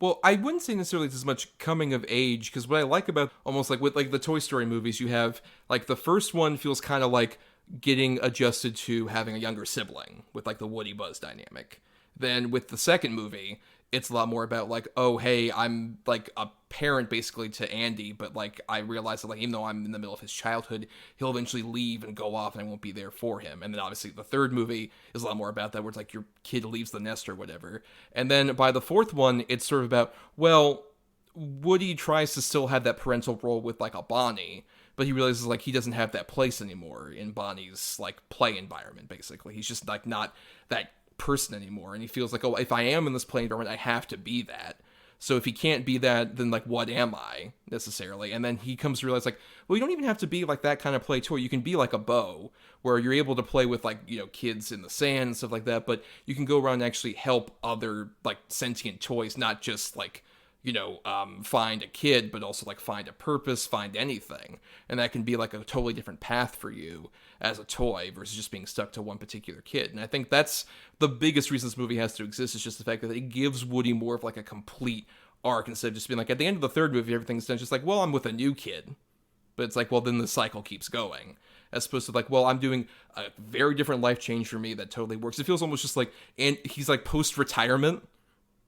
Well, I wouldn't say necessarily it's as much coming of age, because what I like about almost like with like the Toy Story movies, you have like the first one feels kind of like getting adjusted to having a younger sibling with like the Woody Buzz dynamic. Then with the second movie, it's a lot more about like, oh, hey, I'm like a parent basically to Andy, but like I realize that like even though I'm in the middle of his childhood, he'll eventually leave and go off and I won't be there for him. And then obviously the third movie is a lot more about that, where it's like your kid leaves the nest or whatever. And then by the fourth one, it's sort of about, well, Woody tries to still have that parental role with like a Bonnie, but he realizes like he doesn't have that place anymore in Bonnie's like play environment. Basically, he's just like not that person anymore, and he feels like, oh, if I am in this play environment, I have to be that. So if he can't be that, then like what am I necessarily? And then he comes to realize like, well, you don't even have to be like that kind of play toy. You can be like a Bo, where you're able to play with like, you know, kids in the sand and stuff like that, but you can go around and actually help other like sentient toys, not just like, you know, find a kid, but also like find a purpose, find anything. And that can be like a totally different path for you as a toy versus just being stuck to one particular kid. And I think that's the biggest reason this movie has to exist, is just the fact that it gives Woody more of like a complete arc, instead of just being like at the end of the third movie, everything's done just like, well, I'm with a new kid. But it's like, well, then the cycle keeps going. As opposed to like, well, I'm doing a very different life change for me that totally works. It feels almost just like, and he's like post-retirement.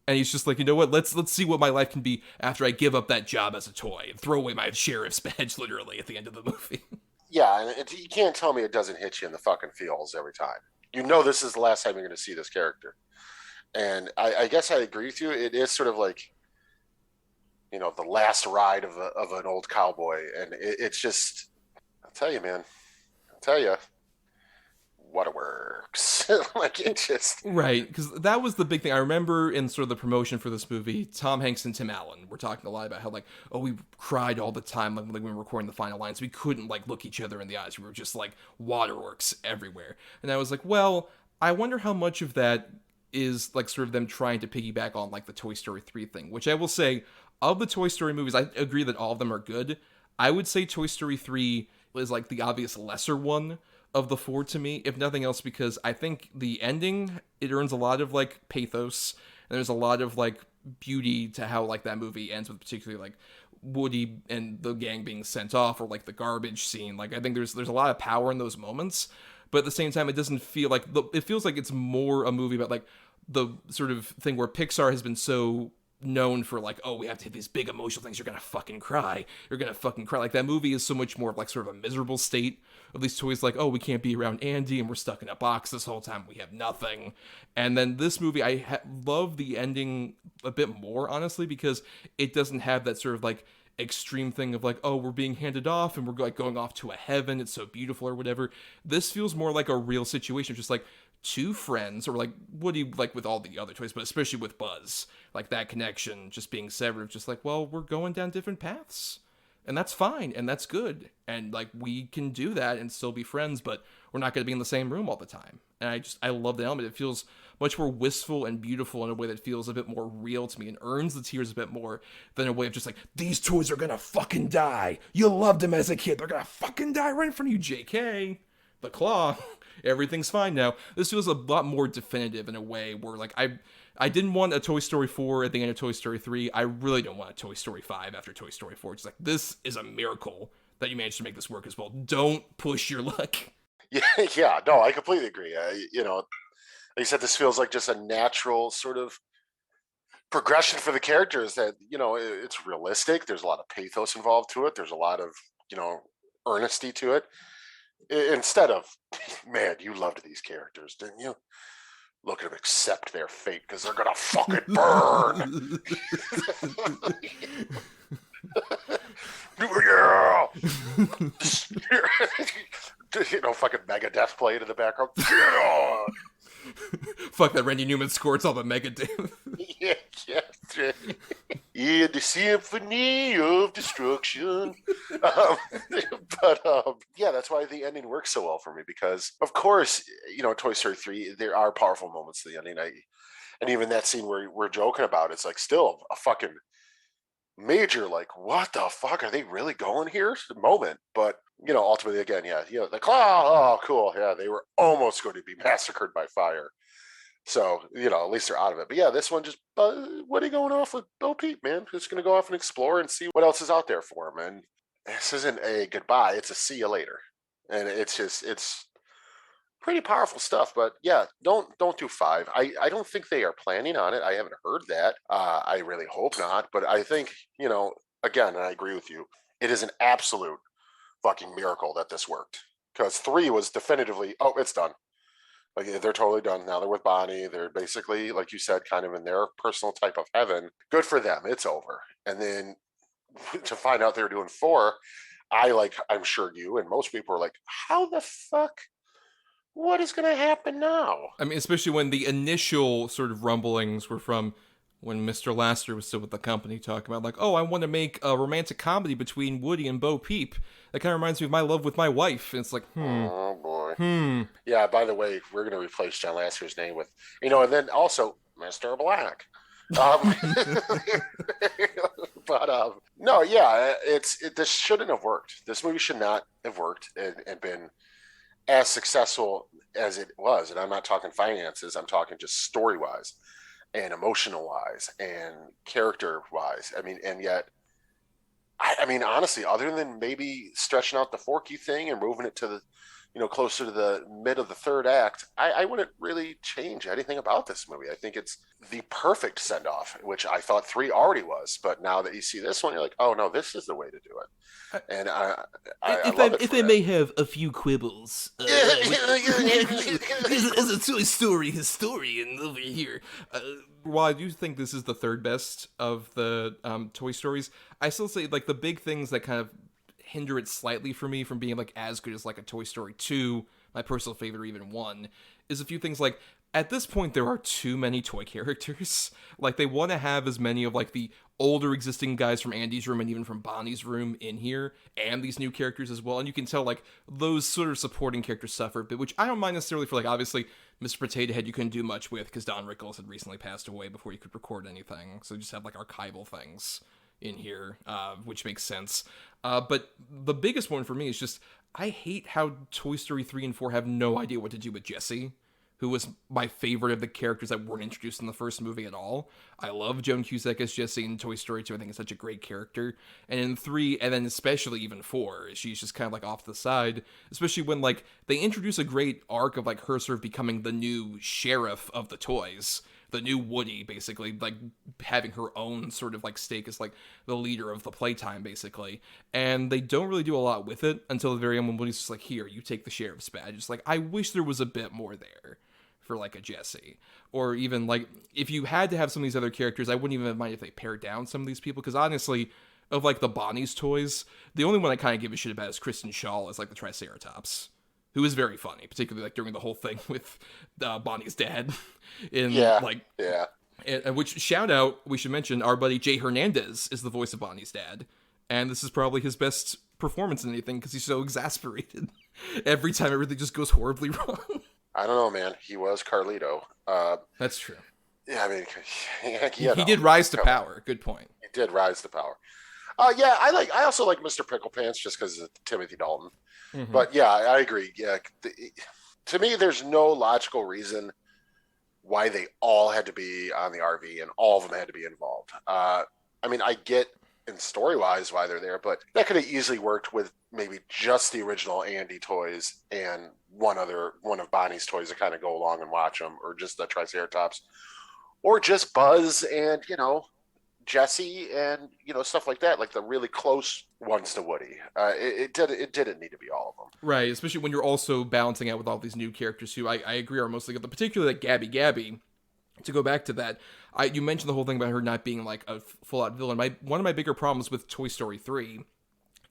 And he's just like, you know what, let's see what my life can be after I give up that job as a toy and throw away my sheriff's badge, literally, at the end of the movie. Yeah, and you can't tell me it doesn't hit you in the fucking feels every time. You know this is the last time you're going to see this character. And I guess I agree with you. It is sort of like, you know, the last ride of an old cowboy. And it's just, I'll tell you, man. I'll tell you. Waterworks. Like, it just... Right, because that was the big thing. I remember in sort of the promotion for this movie, Tom Hanks and Tim Allen were talking a lot about how, like, oh, we cried all the time, like when we were recording the final lines. We couldn't, like, look each other in the eyes. We were just, like, waterworks everywhere. And I was like, well, I wonder how much of that is, like, sort of them trying to piggyback on, like, the Toy Story 3 thing, which I will say, of the Toy Story movies, I agree that all of them are good. I would say Toy Story 3 is, like, the obvious lesser one of the four to me, if nothing else, because I think the ending, it earns a lot of like pathos, and there's a lot of like beauty to how like that movie ends with, particularly like Woody and the gang being sent off, or like the garbage scene. Like I think there's a lot of power in those moments, but at the same time, it doesn't feel like it feels like it's more a movie about like the sort of thing where Pixar has been so known for like, oh, we have to hit these big emotional things, you're gonna fucking cry. Like that movie is so much more of like sort of a miserable state of these toys, like, oh, we can't be around Andy and we're stuck in a box this whole time, we have nothing. And then this movie, I love the ending a bit more, honestly, because it doesn't have that sort of like extreme thing of like, oh, we're being handed off and we're like going off to a heaven, it's so beautiful or whatever. This feels more like a real situation, just like two friends, or like Woody, like with all the other toys, but especially with Buzz, like that connection just being severed, just like, well, we're going down different paths, and that's fine, and that's good, and like we can do that and still be friends, but we're not going to be in the same room all the time. And I love the element. It feels much more wistful and beautiful in a way that feels a bit more real to me, and earns the tears a bit more than a way of just like, these toys are gonna fucking die, you loved them as a kid, they're gonna fucking die right in front of you, JK, the claw. Everything's fine now. This feels a lot more definitive in a way where, like, I didn't want a Toy Story 4 at the end of Toy Story 3. I really don't want a Toy Story 5 after Toy Story 4. It's like, this is a miracle that you managed to make this work as well. Don't push your luck. Yeah, no, I completely agree. You know, like you said, this feels like just a natural sort of progression for the characters that, you know, it's realistic. There's a lot of pathos involved to it. There's a lot of, you know, earnesty to it. Instead of, man, you loved these characters, didn't you? Look at them accept their fate because they're gonna fucking burn. Fucking Megadeth playing in the background. Fuck that Randy Newman score. It's all about Megadeth. Yeah. Yeah, the symphony of destruction. Yeah, that's why the ending works so well for me, because of course, Toy Story 3, there are powerful moments in the ending. And even that scene where we're joking about, it's like still a fucking major, like, what the fuck are they really going here moment. But ultimately, again, the claw, oh cool, yeah, they were almost going to be massacred by fire. So, at least they're out of it. But yeah, this one just, what are you going off with Bo Peep, man? Just going to go off and explore and see what else is out there for him. And this isn't a goodbye, it's a see you later. And it's pretty powerful stuff. But yeah, don't do 5. I don't think they are planning on it. I haven't heard that. I really hope not. But I think, again, and I agree with you, it is an absolute fucking miracle that this worked. Because 3 was definitively, oh, it's done. Like, they're totally done. Now they're with Bonnie. They're basically, like you said, kind of in their personal type of heaven. Good for them. It's over. And then to find out they're doing 4, I'm sure you and most people are like, how the fuck? What is going to happen now? I mean, especially when the initial sort of rumblings were from when Mr. Lasseter was still with the company, talking about, like, oh, I want to make a romantic comedy between Woody and Bo Peep. That kind of reminds me of My Love with My Wife. And it's like, Oh, boy. Yeah, by the way, we're going to replace John Lasseter's name with, and then also Mr. Black. But, no, yeah, this shouldn't have worked. This movie should not have worked and been as successful as it was. And I'm not talking finances. I'm talking just story-wise and emotional-wise and character-wise. I mean, and yet, I mean, honestly, other than maybe stretching out the Forky thing and moving it to the, closer to the mid of the third act, I wouldn't really change anything about this movie. I think it's the perfect send-off, which I thought 3 already was. But now that you see this one, you're like, oh, no, this is the way to do it. And I love it. If I may have a few quibbles, as a Toy Story historian over here, while I do think this is the third best of the Toy Stories, I still say, like, the big things that kind of hinder it slightly for me from being, like, as good as, like, a Toy Story 2, my personal favorite, or even 1, is a few things like, at this point, there are too many toy characters. Like, they want to have as many of, like, the older existing guys from Andy's room and even from Bonnie's room in here, and these new characters as well. And you can tell, like, those sort of supporting characters suffer, but which I don't mind necessarily for, like, obviously, Mr. Potato Head you couldn't do much with, because Don Rickles had recently passed away before you could record anything. So you just have, like, archival things in here, which makes sense. But the biggest one for me is just, I hate how Toy Story 3 and 4 have no idea what to do with Jessie, who was my favorite of the characters that weren't introduced in the first movie at all. I love Joan Cusack as Jessie in Toy Story 2. I think it's such a great character. And in 3, and then especially even 4, she's just kind of, like, off the side, especially when, like, they introduce a great arc of, like, her sort of becoming the new sheriff of the toys. The new Woody, basically, like, having her own sort of, like, stake as, like, the leader of the playtime, basically. And they don't really do a lot with it until the very end when Woody's just like, here, you take the sheriff's badge. It's like, I wish there was a bit more there for, like, a Jessie. Or even, like, if you had to have some of these other characters, I wouldn't even mind if they pared down some of these people, because honestly, of, like, the Bonnie's toys, the only one I kind of give a shit about is Kristen Shaw as, like, the Triceratops, who is very funny, particularly, like, during the whole thing with Bonnie's dad. Which, shout out, we should mention, our buddy Jay Hernandez is the voice of Bonnie's dad. And this is probably his best performance in anything, because he's so exasperated every time everything just goes horribly wrong. I don't know, man. He was Carlito. That's true. Yeah, I mean, he did rise to power. Good point. He did rise to power. I also like Mr. Pickle Pants just because of Timothy Dalton. Mm-hmm. But yeah, I agree. Yeah, to me, there's no logical reason why they all had to be on the RV and all of them had to be involved. I mean, I get in story-wise why they're there, but that could have easily worked with maybe just the original Andy toys and one of Bonnie's toys to kind of go along and watch them, or just the Triceratops, or just Buzz and, Jessie and, stuff like that, like the really close ones to Woody. It didn't need to be all of them. Right, especially when you're also balancing out with all these new characters who I agree are mostly good, but particularly like Gabby. To go back to that, you mentioned the whole thing about her not being like a full-out villain. One of my bigger problems with Toy Story 3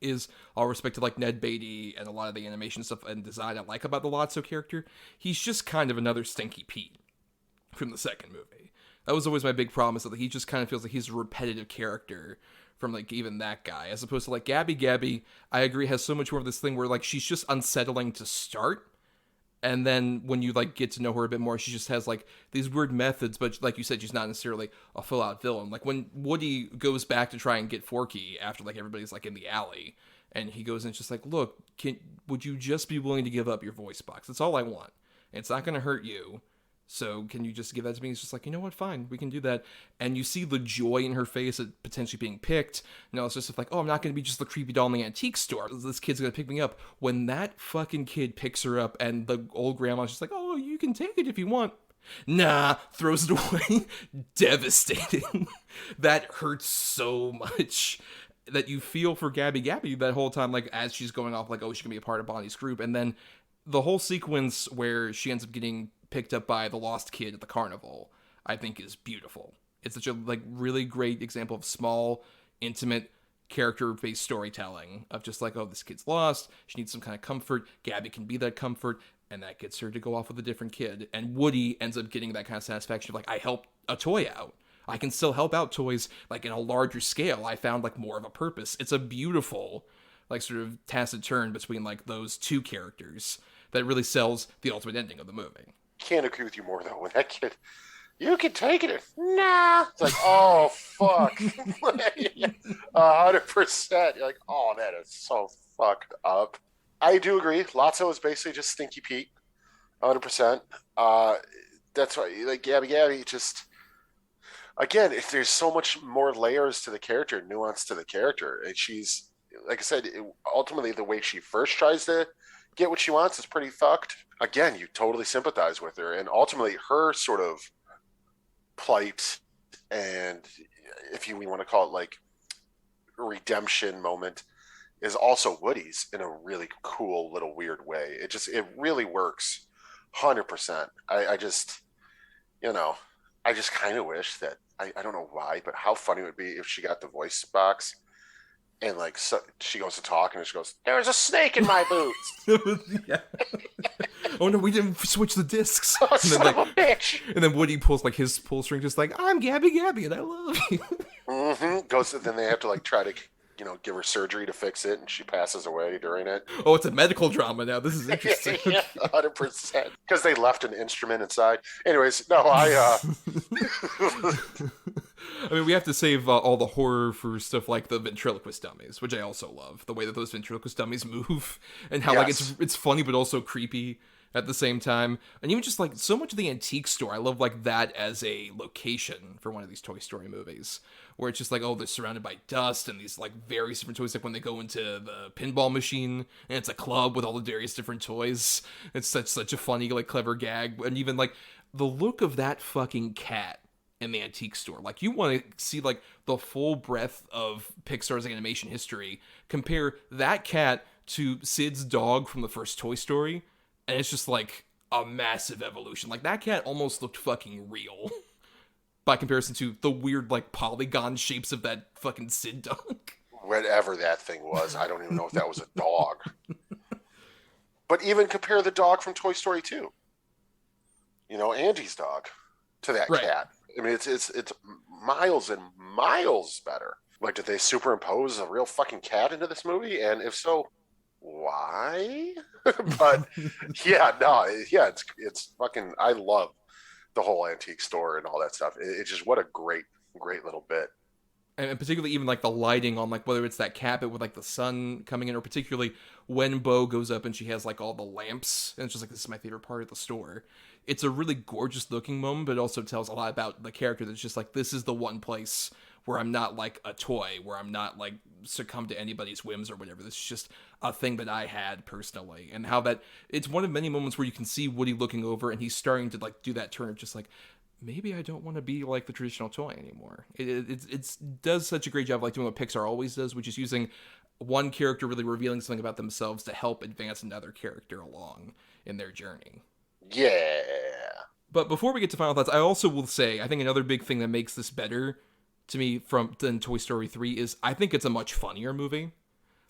is all respect to like Ned Beatty and a lot of the animation stuff and design I like about the Lotso character. He's just kind of another Stinky Pete from the second movie. That was always my big problem, is that he just kind of feels like he's a repetitive character from like even that guy, as opposed to like Gabby, I agree, has so much more of this thing where like she's just unsettling to start. And then when you like get to know her a bit more, she just has like these weird methods, but like you said, she's not necessarily a full out villain. Like when Woody goes back to try and get Forky after like everybody's like in the alley, and he goes in, it's just like, look, would you just be willing to give up your voice box? That's all I want. It's not going to hurt you. So can you just give that to me? It's just like, you know what, fine, we can do that. And you see the joy in her face at potentially being picked. No, it's just like, oh, I'm not going to be just the creepy doll in the antique store. This kid's going to pick me up. When that fucking kid picks her up and the old grandma's just like, oh, you can take it if you want. Nah, throws it away. Devastating. That hurts so much. That you feel for Gabby that whole time, like as she's going off, like, oh, she can be a part of Bonnie's group. And then the whole sequence where she ends up getting picked up by the lost kid at the carnival, I think is beautiful. It's such a like really great example of small, intimate, character-based storytelling of just like, oh, this kid's lost, she needs some kind of comfort, Gabby can be that comfort, and that gets her to go off with a different kid. And Woody ends up getting that kind of satisfaction of like, I helped a toy out. I can still help out toys like in a larger scale. I found like more of a purpose. It's a beautiful like sort of tacit turn between like those two characters that really sells the ultimate ending of the movie. Can't agree with you more though. When that kid, you can take it. Nah. It's like, oh fuck. 100%. You're like, oh, that is so fucked up. I do agree. Lotso is basically just Stinky Pete. 100%. That's why, like Gabby, just again, if there's so much more layers to the character, nuance to the character, and she's like I said, ultimately the way she first tries to get what she wants is pretty fucked. Again, you totally sympathize with her, and ultimately her sort of plight, and if you want to call it like redemption moment, is also Woody's in a really cool little weird way. It really works 100%. I just kind of wish that I don't know why, but how funny it would be if she got the voice box and like she goes to talk and she goes, "There's a snake in my boots." Yeah. Oh no, we didn't switch the discs. Oh, son of a bitch. And then Woody pulls like his pull string, just like, I'm Gabby, and I love you. Mm-hmm. Then they have to like try to, give her surgery to fix it, and she passes away during it. Oh, it's a medical drama now. This is interesting. Yeah, 100%. Because they left an instrument inside. Anyways, no, I mean, we have to save all the horror for stuff like the ventriloquist dummies, which I also love. The way that those ventriloquist dummies move, and how like it's funny but also creepy at the same time. And even just like so much of the antique store, I love like that as a location for one of these Toy Story movies, where it's just like, oh, they're surrounded by dust and these like various different toys, like when they go into the pinball machine and it's a club with all the various different toys. It's such a funny, like clever gag. And even like the look of that fucking cat in the antique store, like you want to see like the full breadth of Pixar's animation history. Compare that cat to Sid's dog from the first Toy Story, and it's just like a massive evolution. Like that cat almost looked fucking real by comparison to the weird like polygon shapes of that fucking Sid dog. Whatever that thing was, I don't even know if that was a dog. But even compare the dog from Toy Story 2. Angie's dog to that cat. I mean, it's miles and miles better. Like, did they superimpose a real fucking cat into this movie? And if so, why? But it's fucking. I love the whole antique store and all that stuff. It's just what a great little bit. And particularly even like the lighting on like whether it's that cat, but with like the sun coming in, or particularly when Bo goes up and she has like all the lamps, and it's just like, this is my favorite part of the store. It's a really gorgeous looking moment, but it also tells a lot about the character. That's just like, this is the one place where I'm not like a toy, where I'm not like succumb to anybody's whims or whatever. This is just a thing that I had personally, and how that it's one of many moments where you can see Woody looking over and he's starting to like do that turn of just like, maybe I don't want to be like the traditional toy anymore. It does such a great job of like doing what Pixar always does, which is using one character really revealing something about themselves to help advance another character along in their journey. Yeah. But before we get to final thoughts, I also will say, I think another big thing that makes this better to me than Toy Story 3 is I think it's a much funnier movie.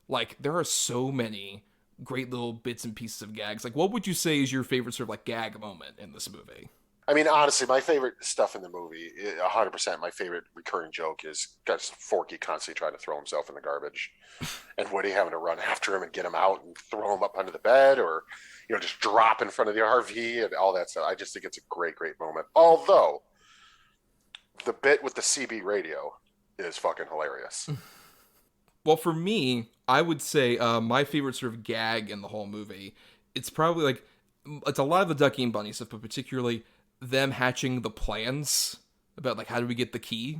Like, there are so many great little bits and pieces of gags. Like, what would you say is your favorite sort of like gag moment in this movie? I mean, honestly, my favorite stuff in the movie, 100%, my favorite recurring joke is just Forky constantly trying to throw himself in the garbage and Woody having to run after him and get him out and throw him up under the bed or, just drop in front of the RV and all that stuff. I just think it's a great, great moment. Although, the bit with the CB radio is fucking hilarious. Well, for me, I would say my favorite sort of gag in the whole movie, it's probably like, it's a lot of the Ducky and Bunny stuff, but particularly them hatching the plans about like, how do we get the key?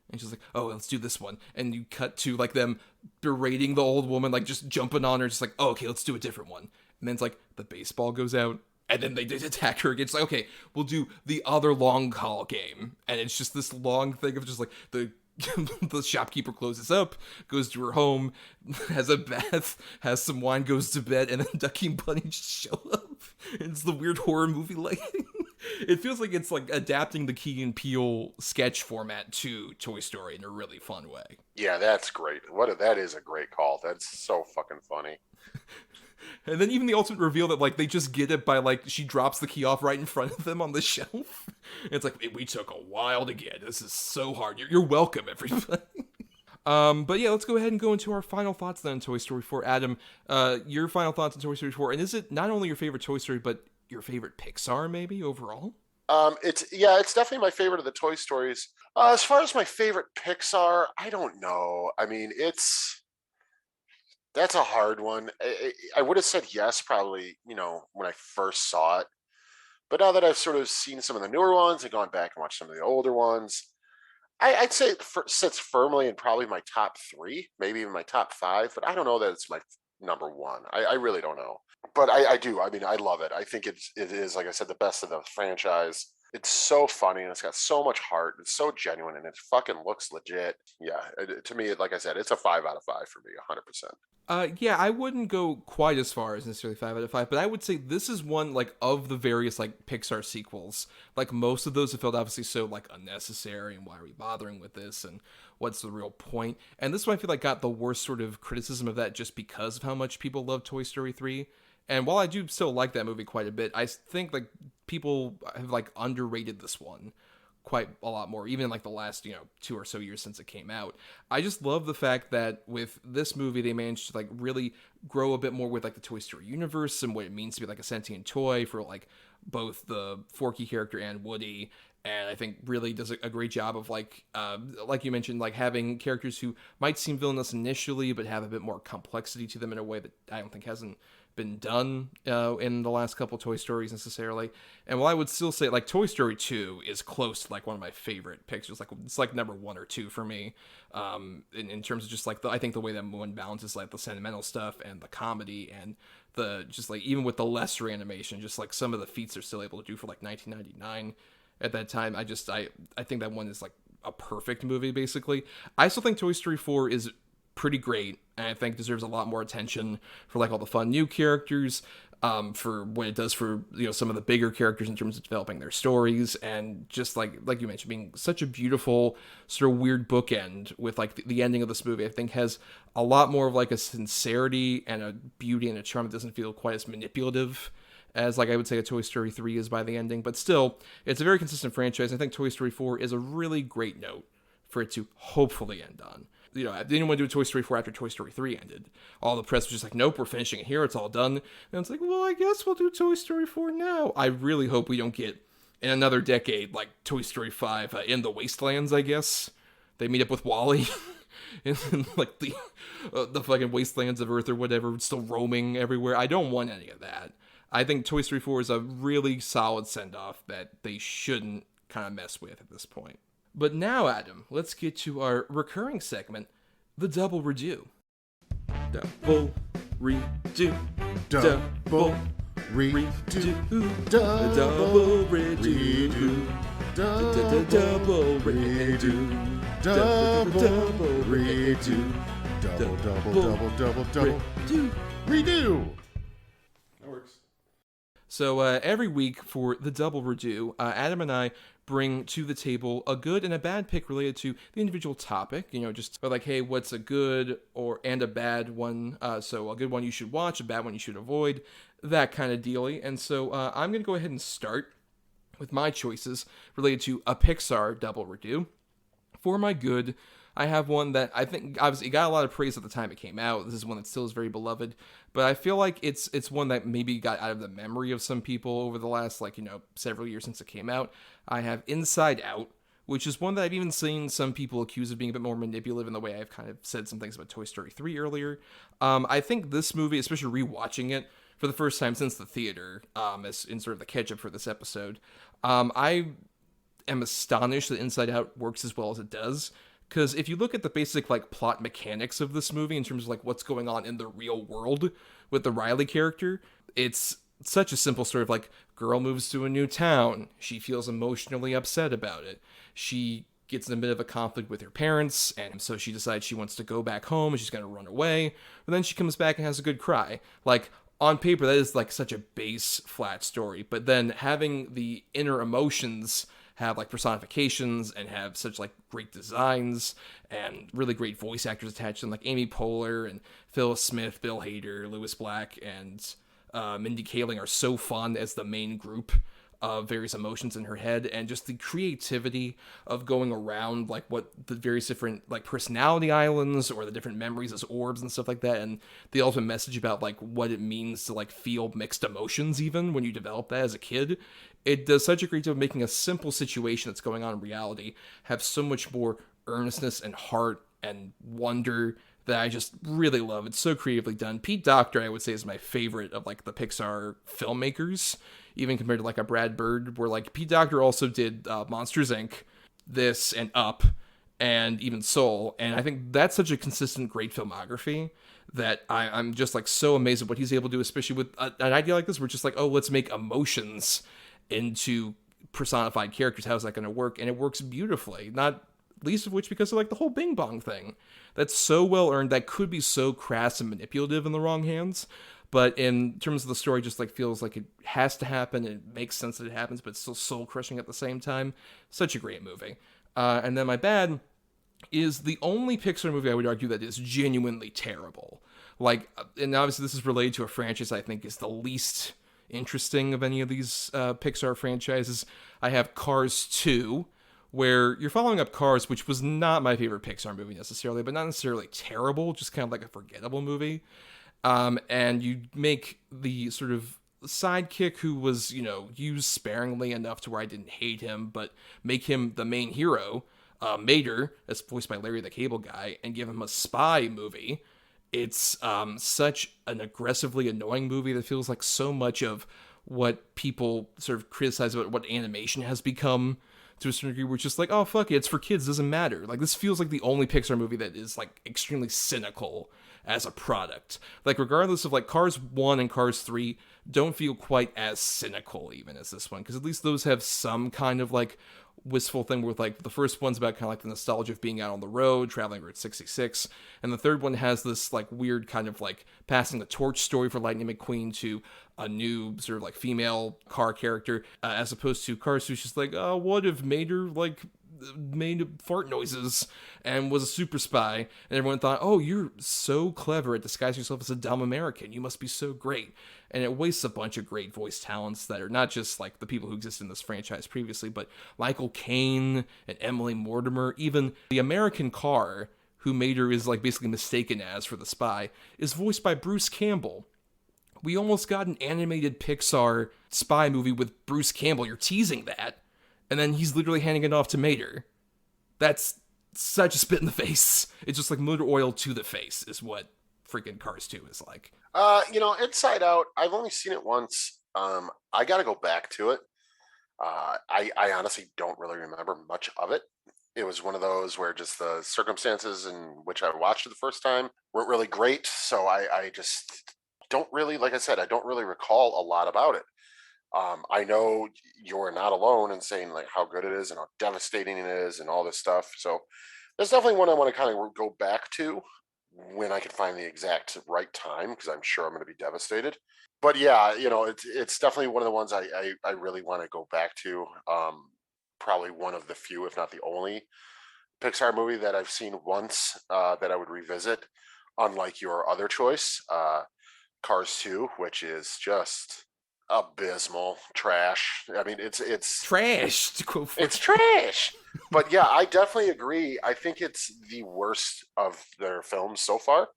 And she's like, oh, let's do this one. And you cut to like them berating the old woman, like just jumping on her, just like, oh, okay, let's do a different one. And then it's like the baseball goes out and then they attack her again. It's like, okay, we'll do the other long call game. And it's just this long thing of just like the shopkeeper closes up, goes to her home, has a bath, has some wine, goes to bed, and then Ducky and Bunny just show up. It's the weird horror movie lighting. It feels like it's like adapting the Key and Peele sketch format to Toy Story in a really fun way. Yeah, that's great. That is a great call. That's so fucking funny. And then even the ultimate reveal that like they just get it by like she drops the key off right in front of them on the shelf. It's like, we took a while to get. This is so hard. You're welcome, everybody. But yeah, let's go ahead and go into our final thoughts then on Toy Story 4. Adam, your final thoughts on Toy Story 4, and is it not only your favorite Toy Story, but your favorite Pixar maybe overall? It's definitely my favorite of the Toy Stories. As far as my favorite Pixar, I don't know. I mean, that's a hard one. I would have said yes, probably, when I first saw it. But now that I've sort of seen some of the newer ones and gone back and watched some of the older ones, I'd say it sits firmly in probably my top 3, maybe even my top 5. But I don't know that it's my number 1. I really don't know. But I do. I mean, I love it. I think it is, like I said, the best of the franchise. It's so funny and it's got so much heart. It's so genuine and it fucking looks legit. Yeah, to me, like I said, it's a 5 out of 5 for me, 100%. Yeah, I wouldn't go quite as far as necessarily 5 out of 5, but I would say this is one like of the various like Pixar sequels. Like most of those have felt obviously so like unnecessary and why are we bothering with this and what's the real point? And this one I feel like got the worst sort of criticism of that just because of how much people love Toy Story 3. And while I do still like that movie quite a bit, I think like people have like underrated this one quite a lot more, even in like the last 2 or so years since it came out. I just love the fact that with this movie they managed to like really grow a bit more with like the Toy Story universe and what it means to be like a sentient toy for like both the Forky character and Woody. And I think really does a great job of like you mentioned, like having characters who might seem villainous initially but have a bit more complexity to them in a way that I don't think hasn't been done in the last couple Toy Stories necessarily. And while I would still say like Toy Story 2 is close to like one of my favorite pictures, like it's like number 1 or 2 for me in terms of just like I think the way that one balances like the sentimental stuff and the comedy and the just like even with the lesser animation, just like some of the feats they're still able to do for like 1999 at that time. I think that one is like a perfect movie basically. I still think Toy Story 4 is pretty great and I think deserves a lot more attention for like all the fun new characters, for what it does for some of the bigger characters in terms of developing their stories, and just like you mentioned, being such a beautiful sort of weird bookend with like the ending of this movie. I think has a lot more of like a sincerity and a beauty and a charm that doesn't feel quite as manipulative as like I would say a Toy Story 3 is by the ending, but still it's a very consistent franchise. I think Toy Story 4 is a really great note for it to hopefully end on. They didn't want to do a Toy Story 4 after Toy Story 3 ended. All the press was just like, nope, we're finishing it here. It's all done. And it's like, well, I guess we'll do Toy Story 4 now. I really hope we don't get, in another decade, like Toy Story 5 in the wastelands, I guess. They meet up with Wall-E in like the fucking wastelands of Earth or whatever, still roaming everywhere. I don't want any of that. I think Toy Story 4 is a really solid send-off that they shouldn't kind of mess with at this point. But now, Adam, let's get to our recurring segment, the Double Redo. Double Redo. Double Redo. Double Redo. Double Redo. Double Redo. Double Redo. That works. So every week for the Double Redo, Adam and I bring to the table a good and a bad pick related to the individual topic. Just like, hey, what's a good and a bad one? So a good one you should watch, a bad one you should avoid, that kind of dealy. And so I'm going to go ahead and start with my choices related to a Pixar double redo. For my good, I have one that I think obviously got a lot of praise at the time it came out. This is one that still is very beloved, but I feel like it's one that maybe got out of the memory of some people over the last several years since it came out. I have Inside Out, which is one that I've even seen some people accuse of being a bit more manipulative in the way I've kind of said some things about Toy Story 3 earlier. I think this movie, especially rewatching it for the first time since the theater, as in sort of the catch-up for this episode, I am astonished that Inside Out works as well as it does. Because if you look at the basic plot mechanics of this movie in terms of what's going on in the real world with the Riley character, it's such a simple story of girl moves to a new town. She feels emotionally upset about it. She gets in a bit of a conflict with her parents, and so she decides she wants to go back home and she's going to run away. But then she comes back and has a good cry. On paper, that is such a base, flat story. But then having the inner emotions have personifications and have such great designs and really great voice actors attached to them, Amy Poehler and Phyllis Smith, Bill Hader, Lewis Black, and Mindy Kaling are so fun as the main group of various emotions in her head, and just the creativity of going around what the various different personality islands or the different memories as orbs and stuff like that, and the ultimate message about what it means to feel mixed emotions even when you develop that as a kid. It does such a great job of making a simple situation that's going on in reality have so much more earnestness and heart and wonder that I just really love. It's so creatively done. Pete Docter, I would say, is my favorite of the Pixar filmmakers, even compared to a Brad Bird, where Pete Docter also did Monsters Inc., this, and Up, and even Soul. And I think that's such a consistent, great filmography that I'm just so amazed at what he's able to do, especially with an idea like this, where it's just oh, let's make emotions into personified characters. How's that going to work? And it works beautifully, not least of which because of the whole Bing Bong thing. That's so well earned, that could be so crass and manipulative in the wrong hands, but in terms of the story, just feels like it has to happen, and it makes sense that it happens, but it's still soul crushing at the same time. Such a great movie. And then my bad is the only Pixar movie I would argue that is genuinely terrible. And obviously this is related to a franchise I think is the least interesting of any of these Pixar franchises. I have Cars 2, where you're following up Cars, which was not my favorite Pixar movie necessarily, but not necessarily terrible, just kind of a forgettable movie. And you make the sort of sidekick who was, used sparingly enough to where I didn't hate him, but make him the main hero, Mater, as voiced by Larry the Cable Guy, and give him a spy movie. It's such an aggressively annoying movie that feels like so much of what people sort of criticize about what animation has become to a certain degree. We're just oh, fuck it, it's for kids, doesn't matter. This feels like the only Pixar movie that is extremely cynical as a product. Regardless of Cars 1 and Cars 3 don't feel quite as cynical even as this one, because at least those have some kind of wistful thing with the first one's about kind of the nostalgia of being out on the road, traveling Route 66, and the third one has this weird kind of passing the torch story for Lightning McQueen to a new sort of female car character, as opposed to Cars 2, just what if Mater made fart noises and was a super spy, and everyone thought, oh, you're so clever at disguising yourself as a dumb American, you must be so great. And it wastes a bunch of great voice talents that are not just the people who existed in this franchise previously, but Michael Caine and Emily Mortimer. Even the American car, who Mater is basically mistaken as for the spy, is voiced by Bruce Campbell. We almost got an animated Pixar spy movie with Bruce Campbell. You're teasing that. And then he's literally handing it off to Mater. That's such a spit in the face. It's just motor oil to the face is what freaking Cars 2 is like. Inside Out, I've only seen it once. I got to go back to it. I honestly don't really remember much of it. It was one of those where just the circumstances in which I watched it the first time weren't really great. So I just don't really, like I said, I don't really recall a lot about it. I know you're not alone in saying how good it is and how devastating it is and all this stuff. So there's definitely one I want to kind of go back to when I can find the exact right time, because I'm sure I'm going to be devastated. But yeah, it's definitely one of the ones I really want to go back to. probably one of the few, if not the only, Pixar movie that I've seen once that I would revisit, unlike your other choice, Cars 2, which is just abysmal trash. I mean, Trash. it's trash. But yeah, I definitely agree. I think it's the worst of their films so far.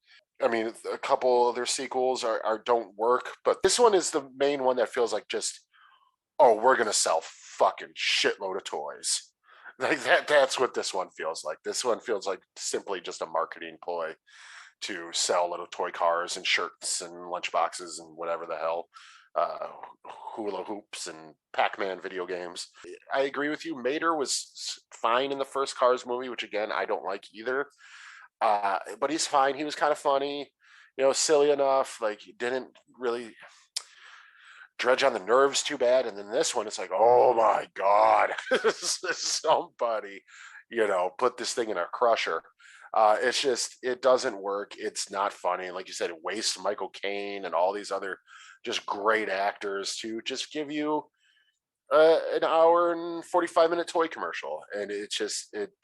I mean, a couple of their sequels are don't work, but this one is the main one that feels like just, oh, we're gonna sell fucking shitload of toys. Like that's what this one feels like. This one feels like simply just a marketing ploy to sell little toy cars and shirts and lunchboxes and whatever the hell, uh, hula hoops and Pac-Man video games. I agree with you. Mater was fine in the first Cars movie, which again I don't like either. But he's fine. He was kind of funny, silly enough. Like he didn't really dredge on the nerves too bad. And then this one, it's like, oh my god, somebody, put this thing in a crusher. It's just, it doesn't work. It's not funny. Like you said, it wastes Michael Caine and all these other just great actors to just give you an hour and 45-minute toy commercial. And it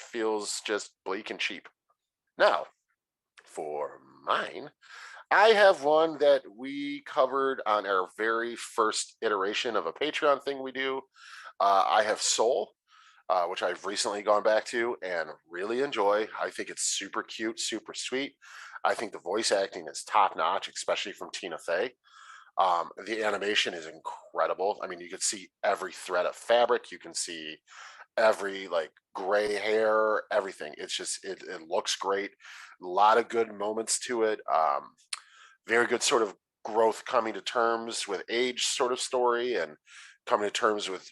feels just bleak and cheap. Now, for mine, I have one that we covered on our very first iteration of a Patreon thing we do. I have Soul, which I've recently gone back to and really enjoy. I think it's super cute, super sweet. I think the voice acting is top notch, especially from Tina Fey. The animation is incredible. I mean, you can see every thread of fabric. You can see every like gray hair, everything. It's just, it looks great. A lot of good moments to it. Very good sort of growth, coming to terms with age sort of story, and coming to terms with,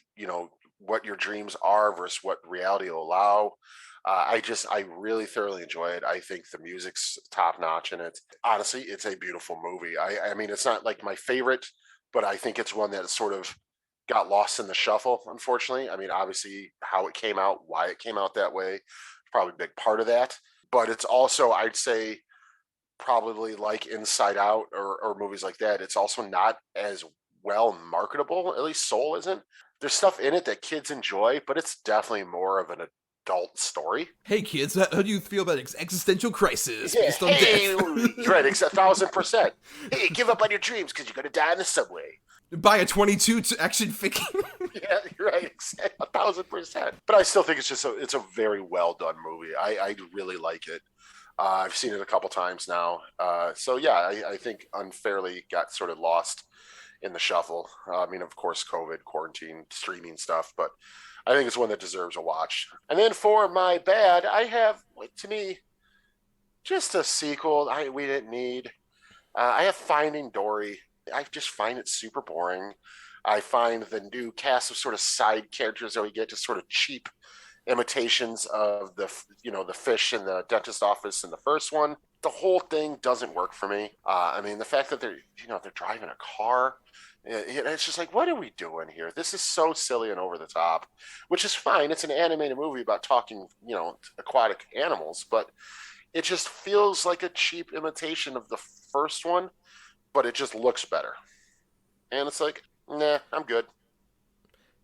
what your dreams are versus what reality will allow. I really thoroughly enjoy it. I think the music's top notch in it. Honestly, it's a beautiful movie. I mean, it's not like my favorite, but I think it's one that sort of got lost in the shuffle, unfortunately. I mean, obviously how it came out, why it came out that way, probably a big part of that. But it's also, I'd say, probably like Inside Out or movies like that, it's also not as well marketable. At least Soul isn't. There's stuff in it that kids enjoy, but it's definitely more of an adult story. Hey kids, how do you feel about existential crisis based on death? Right, 1,000%. Hey, give up on your dreams because you're gonna die in the subway. Buy a 22 to action figure. Yeah, you're right, 1,000%. But I still think it's a very well done movie. I really like it. I've seen it a couple times now. So yeah, I think unfairly got sort of lost in the shuffle. I mean, of course, COVID, quarantine, streaming stuff, but I think it's one that deserves a watch. And then for my bad, I have, to me, just a sequel we didn't need. I have Finding Dory. I just find it super boring. I find the new cast of sort of side characters that we get just sort of cheap imitations of the fish in the dentist office in the first one. The whole thing doesn't work for me. I mean, the fact that they're driving a car, it's just like, what are we doing here? This is so silly and over the top, which is fine. It's an animated movie about talking, aquatic animals, but it just feels like a cheap imitation of the first one, but it just looks better. And it's like, nah, I'm good.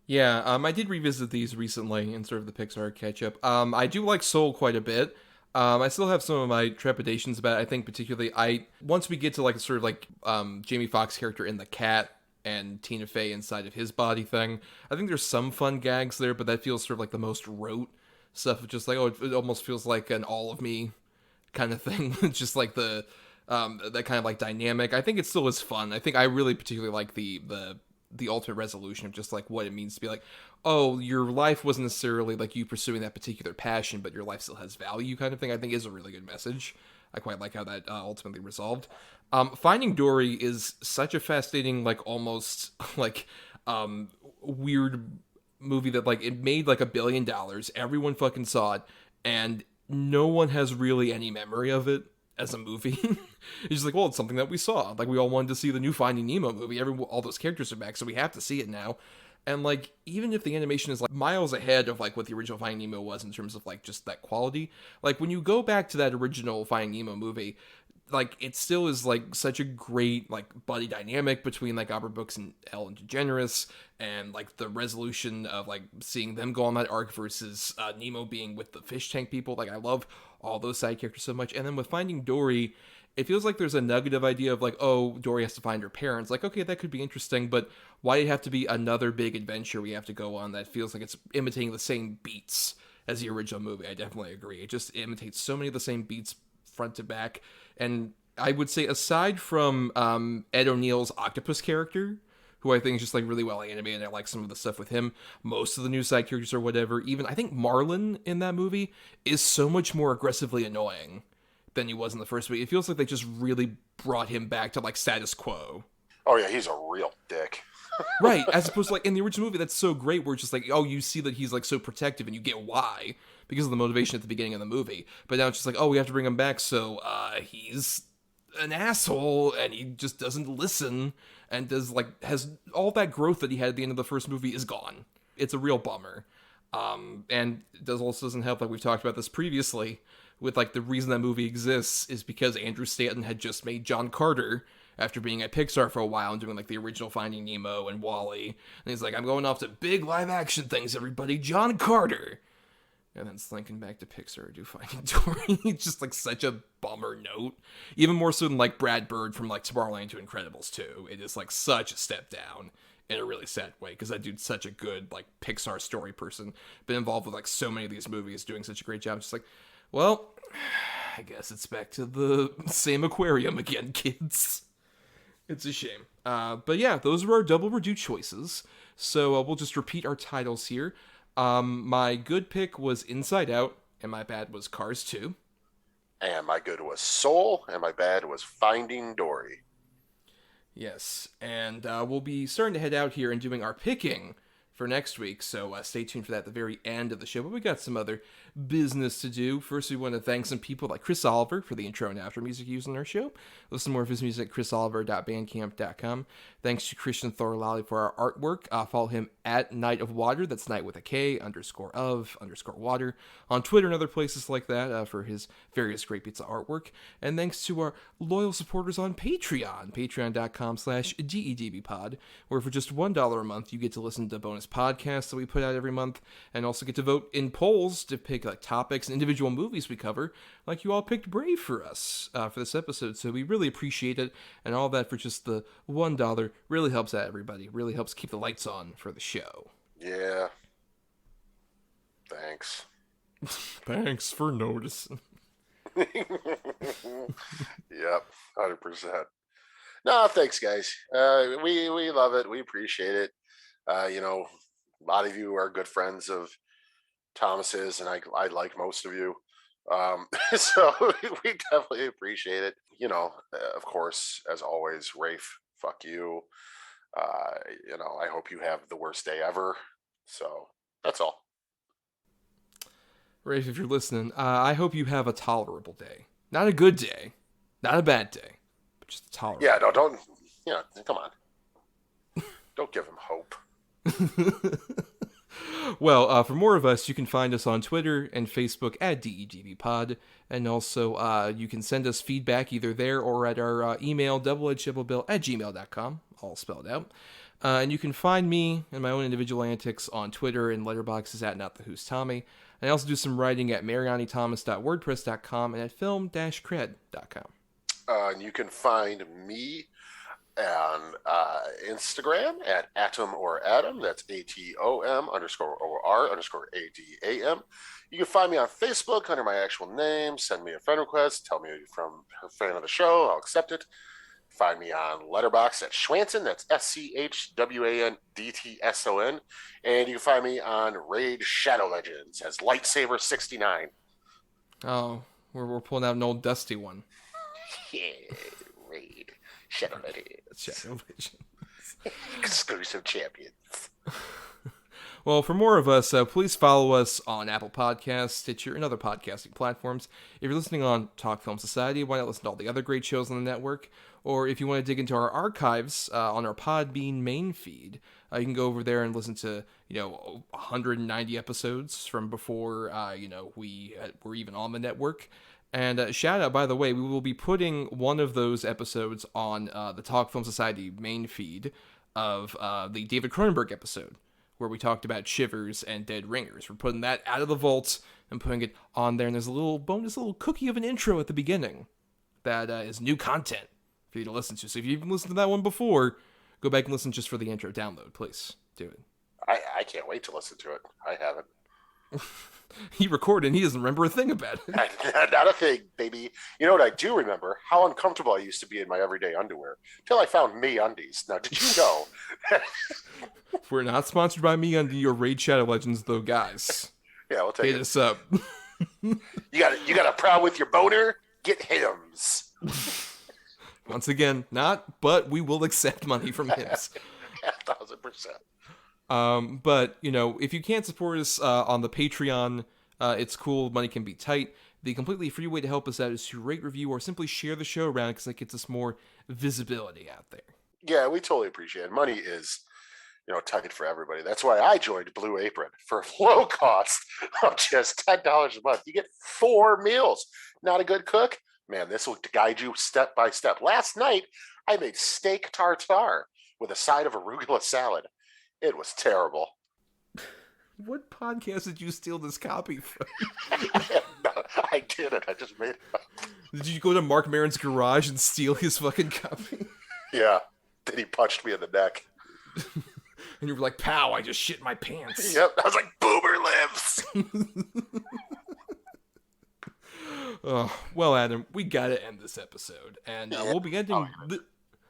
Yeah, I did revisit these recently in sort of the Pixar catch-up. I do like Soul quite a bit. I still have some of my trepidations about it. I think particularly, once we get to like sort of like Jamie Foxx character in the cat and Tina Fey inside of his body thing, I think there's some fun gags there, but that feels sort of like the most rote stuff. Just like, it almost feels like an all of me kind of thing. Just like that kind of like dynamic. I think it still is fun. I think I really particularly like the ultimate resolution of just like what it means to be like, oh, your life wasn't necessarily like you pursuing that particular passion, but your life still has value kind of thing. I think is a really good message. I quite like how that ultimately resolved. Finding Dory is such a fascinating, like almost like weird movie that like it made like $1 billion. Everyone fucking saw it, and no one has really any memory of it as a movie. It's just like, well, it's something that we saw. Like, we all wanted to see the new Finding Nemo movie. All those characters are back, so we have to see it now. And, like, even if the animation is, like, miles ahead of, like, what the original Finding Nemo was in terms of, like, just that quality, like, when you go back to that original Finding Nemo movie, like it still is like such a great like buddy dynamic between like Albert Brooks and Ellen DeGeneres, and like the resolution of like seeing them go on that arc versus Nemo being with the fish tank people. Like I love all those side characters so much. And then with Finding Dory, it feels like there's a nugget of idea of like, oh, Dory has to find her parents. Like, okay, that could be interesting, but why do it have to be another big adventure we have to go on that feels like it's imitating the same beats as the original movie? I definitely agree. It just imitates so many of the same beats front to back. And I would say, aside from Ed O'Neill's octopus character, who I think is just like really well animated, and I like some of the stuff with him, most of the new side characters or whatever, even I think Marlin in that movie is so much more aggressively annoying than he was in the first movie. It feels like they just really brought him back to like status quo. Oh yeah, he's a real dick. Right, as opposed to like in the original movie, that's so great where it's just like, oh, you see that he's like so protective and you get why because of the motivation at the beginning of the movie. But now it's just like, oh, we have to bring him back, so he's an asshole and he just doesn't listen and has all that growth that he had at the end of the first movie is gone. It's a real bummer. And it also doesn't help, like we've talked about this previously, with like the reason that movie exists is because Andrew Stanton had just made John Carter after being at Pixar for a while and doing like the original Finding Nemo and WALL-E. And he's like, I'm going off to big live action things, everybody, John Carter. And then slinking back to Pixar to do Finding Dory. It's just like such a bummer note. Even more so than like Brad Bird from like Tomorrowland to Incredibles 2. It is like such a step down in a really sad way, because that dude's such a good like Pixar story person. Been involved with like so many of these movies, doing such a great job. Just like, well, I guess it's back to the same aquarium again, kids. It's a shame. But yeah, those were our double redo choices. So we'll just repeat our titles here. My good pick was Inside Out, and my bad was Cars 2. And my good was Soul, and my bad was Finding Dory. Yes, and we'll be starting to head out here and doing our picking for next week, so stay tuned for that at the very end of the show. But we got some other business to do. First, we want to thank some people like Chris Oliver for the intro and outro music used in our show. Listen to more of his music at chrisoliver.bandcamp.com. Thanks to Christian Thorlally for our artwork. Follow him at Night of Water, that's night with a K, _of_water, on Twitter and other places like that for his various great bits of artwork. And thanks to our loyal supporters on Patreon, patreon.com/DEDBpod, where for just $1 a month, you get to listen to bonus podcasts that we put out every month, and also get to vote in polls to pick like topics and individual movies we cover, like you all picked Brave for us for this episode. So we really appreciate it, and all that for just the $1 really helps out everybody. Really helps keep the lights on for the show. Yeah. Thanks. Thanks for noticing. Yep, 100%. No, thanks, guys. We love it. We appreciate it. A lot of you are good friends of Thomas's, and I like most of you. So we definitely appreciate it. Of course, as always, Rafe, fuck you. I hope you have the worst day ever. So that's all. Rafe, if you're listening, I hope you have a tolerable day. Not a good day, not a bad day, but just a tolerable. Yeah, no, don't. Come on. Don't give him hope. Well, for more of us, you can find us on Twitter and Facebook at DEDBpod, and also you can send us feedback either there or at our email, doubleedgedoublebill@gmail.com, all spelled out. And you can find me and my own individual antics on Twitter and letterboxes at NotTheWho'sTommy. And I also do some writing at marianithomas.wordpress.com and at film-cred.com. And you can find me on Instagram at Atom or Adam. That's ATOM_OR_ADAM. You can find me on Facebook under my actual name. Send me a friend request. Tell me you're from a fan of the show. I'll accept it. Find me on Letterboxd at Schwanson. That's SCHWANDTSON. And you can find me on Raid Shadow Legends as Lightsaber69. Oh, we're pulling out an old dusty one. Yeah, Raid Shadow Legends. Exclusive champions. Well, for more of us, please follow us on Apple Podcasts, Stitcher, and other podcasting platforms. If you're listening on Talk Film Society, why not listen to all the other great shows on the network? Or if you want to dig into our archives on our Podbean main feed, you can go over there and listen to 190 episodes from before we were even on the network. And shout out, by the way, we will be putting one of those episodes on the Talk Film Society main feed of the David Cronenberg episode, where we talked about Shivers and Dead Ringers. We're putting that out of the vault and putting it on there, and there's a little bonus, little cookie of an intro at the beginning that is new content for you to listen to. So if you've listened to that one before, go back and listen just for the intro. Download, please. Do it. I can't wait to listen to it. I haven't. He recorded and he doesn't remember a thing about it. Not a thing, baby. You know what I do remember? How uncomfortable I used to be in my everyday underwear. Till I found MeUndies. Now, did you know? We're not sponsored by MeUndies or Raid Shadow Legends, though, guys. Yeah, we'll take it. Hit us up. You got a problem with your boner? Get Hims. Once again, not, but we will accept money from Hims. 1,000%. But, you know, if you can't support us on the Patreon, it's cool. Money can be tight. The completely free way to help us out is to rate, review, or simply share the show around because it gets us more visibility out there. Yeah, we totally appreciate it. Money is, tight for everybody. That's why I joined Blue Apron for a low cost of just $10 a month. You get 4 meals. Not a good cook? Man, this will guide you step by step. Last night, I made steak tartare with a side of arugula salad. It was terrible. What podcast did you steal this copy from? No, I didn't. I just made it up. Did you go to Mark Maron's garage and steal his fucking copy? Yeah. Then he punched me in the neck. And you were like, pow, I just shit my pants. Yep. I was like, boomer lives. Well, Adam, we gotta end this episode. And we'll be ending...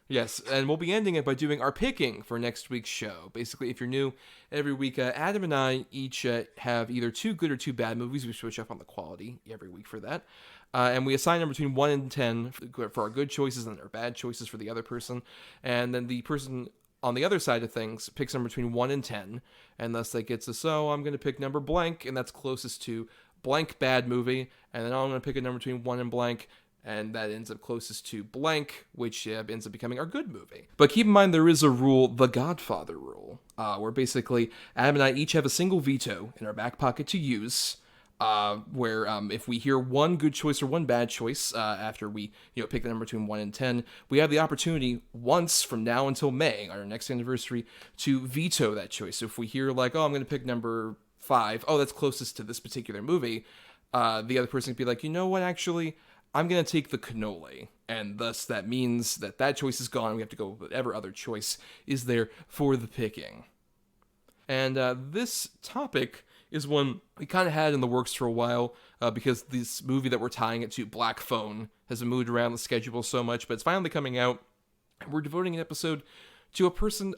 Yes, and we'll be ending it by doing our picking for next week's show. Basically, if you're new, every week, Adam and I each have either 2 good or 2 bad movies. We switch up on the quality every week for that. And we assign them between 1 and 10 for our good choices and our bad choices for the other person. And then the person on the other side of things picks number between 1 and 10. And thus that gets us, so I'm going to pick number blank, and that's closest to blank bad movie. And then I'm going to pick a number between 1 and blank, and that ends up closest to blank, which ends up becoming our good movie. But keep in mind, there is a rule, the Godfather rule, where basically Adam and I each have a single veto in our back pocket to use, where if we hear one good choice or one bad choice after we pick the number between 1 and 10, we have the opportunity once from now until May, our next anniversary, to veto that choice. So if we hear like, oh, I'm going to pick number 5, oh, that's closest to this particular movie, the other person can be like, you know what, actually, I'm going to take the cannoli, and thus that means that choice is gone. We have to go with whatever other choice is there for the picking. And this topic is one we kind of had in the works for a while because this movie that we're tying it to, Black Phone, has been moved around the schedule so much, but it's finally coming out. And we're devoting an episode to a person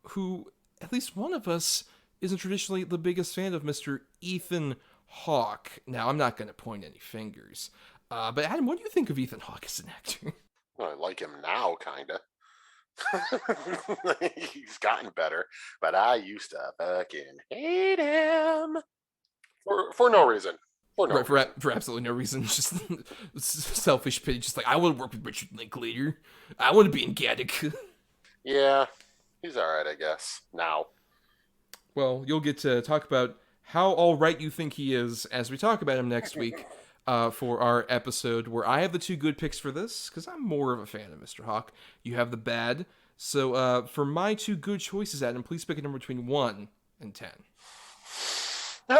who, at least one of us, isn't traditionally the biggest fan of, Mr. Ethan Hawke. Now, I'm not going to point any fingers. But Adam, what do you think of Ethan Hawke as an actor? Well, I like him now, kind of. He's gotten better, but I used to fucking hate him for no reason. For absolutely no reason. Just selfish pity. Just like, I want to work with Richard Linklater. I want to be in Gattaca. Yeah, he's all right, I guess. Now. Well, you'll get to talk about how all right you think he is as we talk about him next week. For our episode where I have the 2 good picks for this, because I'm more of a fan of Mr. Hawke. You have the bad. So for my 2 good choices, Adam, please pick a number between 1 and 10. I'll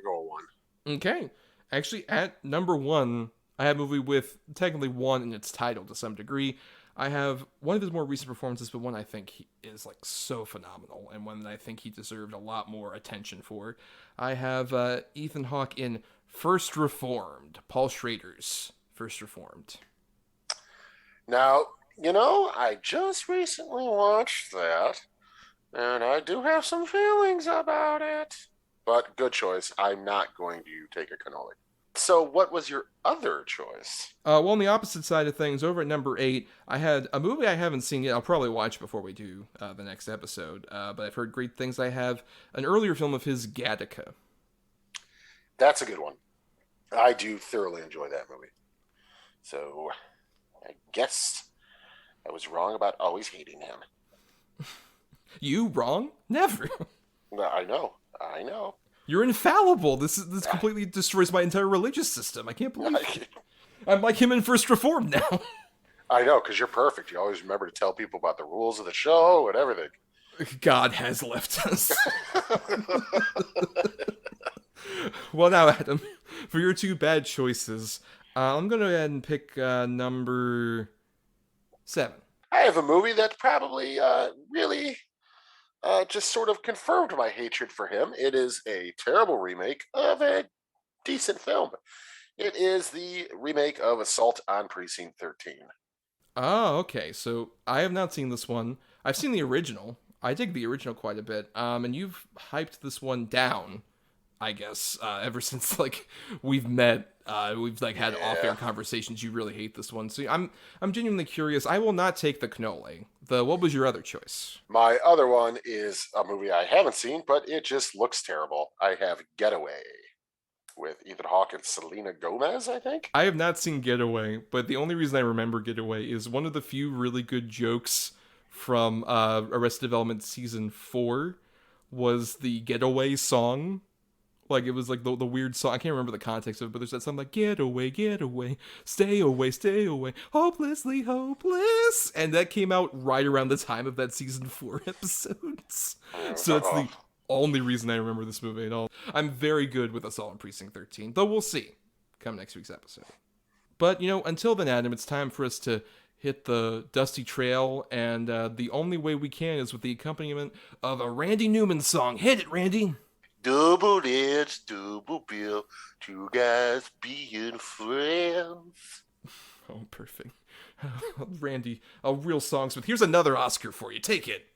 go 1. Okay. Actually, at number 1, I have a movie with technically 1 in its title to some degree. I have one of his more recent performances, but one I think he is like so phenomenal and one that I think he deserved a lot more attention for. I have Ethan Hawke in First Reformed, Paul Schrader's First Reformed. Now, I just recently watched that, and I do have some feelings about it. But good choice. I'm not going to take a cannoli. So what was your other choice? Well, on the opposite side of things, over at number 8, I had a movie I haven't seen yet. I'll probably watch before we do the next episode. But I've heard great things. I have an earlier film of his, Gattaca. That's a good one. I do thoroughly enjoy that movie. So I guess I was wrong about always hating him. You wrong? Never. I know. You're infallible. This completely destroys my entire religious system. I can't believe I'm like him in First Reformed now. I know, because you're perfect. You always remember to tell people about the rules of the show and everything. God has left us. Well, now, Adam, for your two bad choices, I'm going to go ahead and pick number 7. I have a movie that probably really just sort of confirmed my hatred for him. It is a terrible remake of a decent film. It is the remake of Assault on Precinct 13. Oh, okay. So I have not seen this one. I've seen the original. I dig the original quite a bit. And you've hyped this one down, I guess, ever since like we've met. We've like had off-air conversations. You really hate this one, so I'm genuinely curious. I will not take the cannoli. What was your other choice? My other one is a movie I haven't seen, but it just looks terrible. I have Getaway with Ethan Hawke and Selena Gomez, I think. I have not seen Getaway, but the only reason I remember Getaway is one of the few really good jokes from Arrested Development season 4 was the Getaway song. Like, it was like the weird song. I can't remember the context of it, but there's that song like, get away, stay away, hopelessly hopeless. And that came out right around the time of that season 4 episodes. So it's the only reason I remember this movie at all. I'm very good with Assault on Precinct 13, though we'll see come next week's episode. But, until then, Adam, it's time for us to hit the dusty trail, and the only way we can is with the accompaniment of a Randy Newman song. Hit it, Randy! Double edge, double bill, two guys being friends. Oh, perfect. Randy, real songsmith. Here's another Oscar for you. Take it.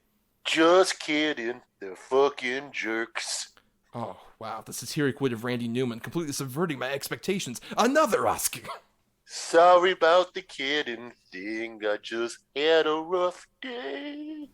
Just kidding. They're fucking jerks. Oh, wow. The satiric wit of Randy Newman completely subverting my expectations. Another Oscar. Sorry about the kidding thing. I just had a rough day.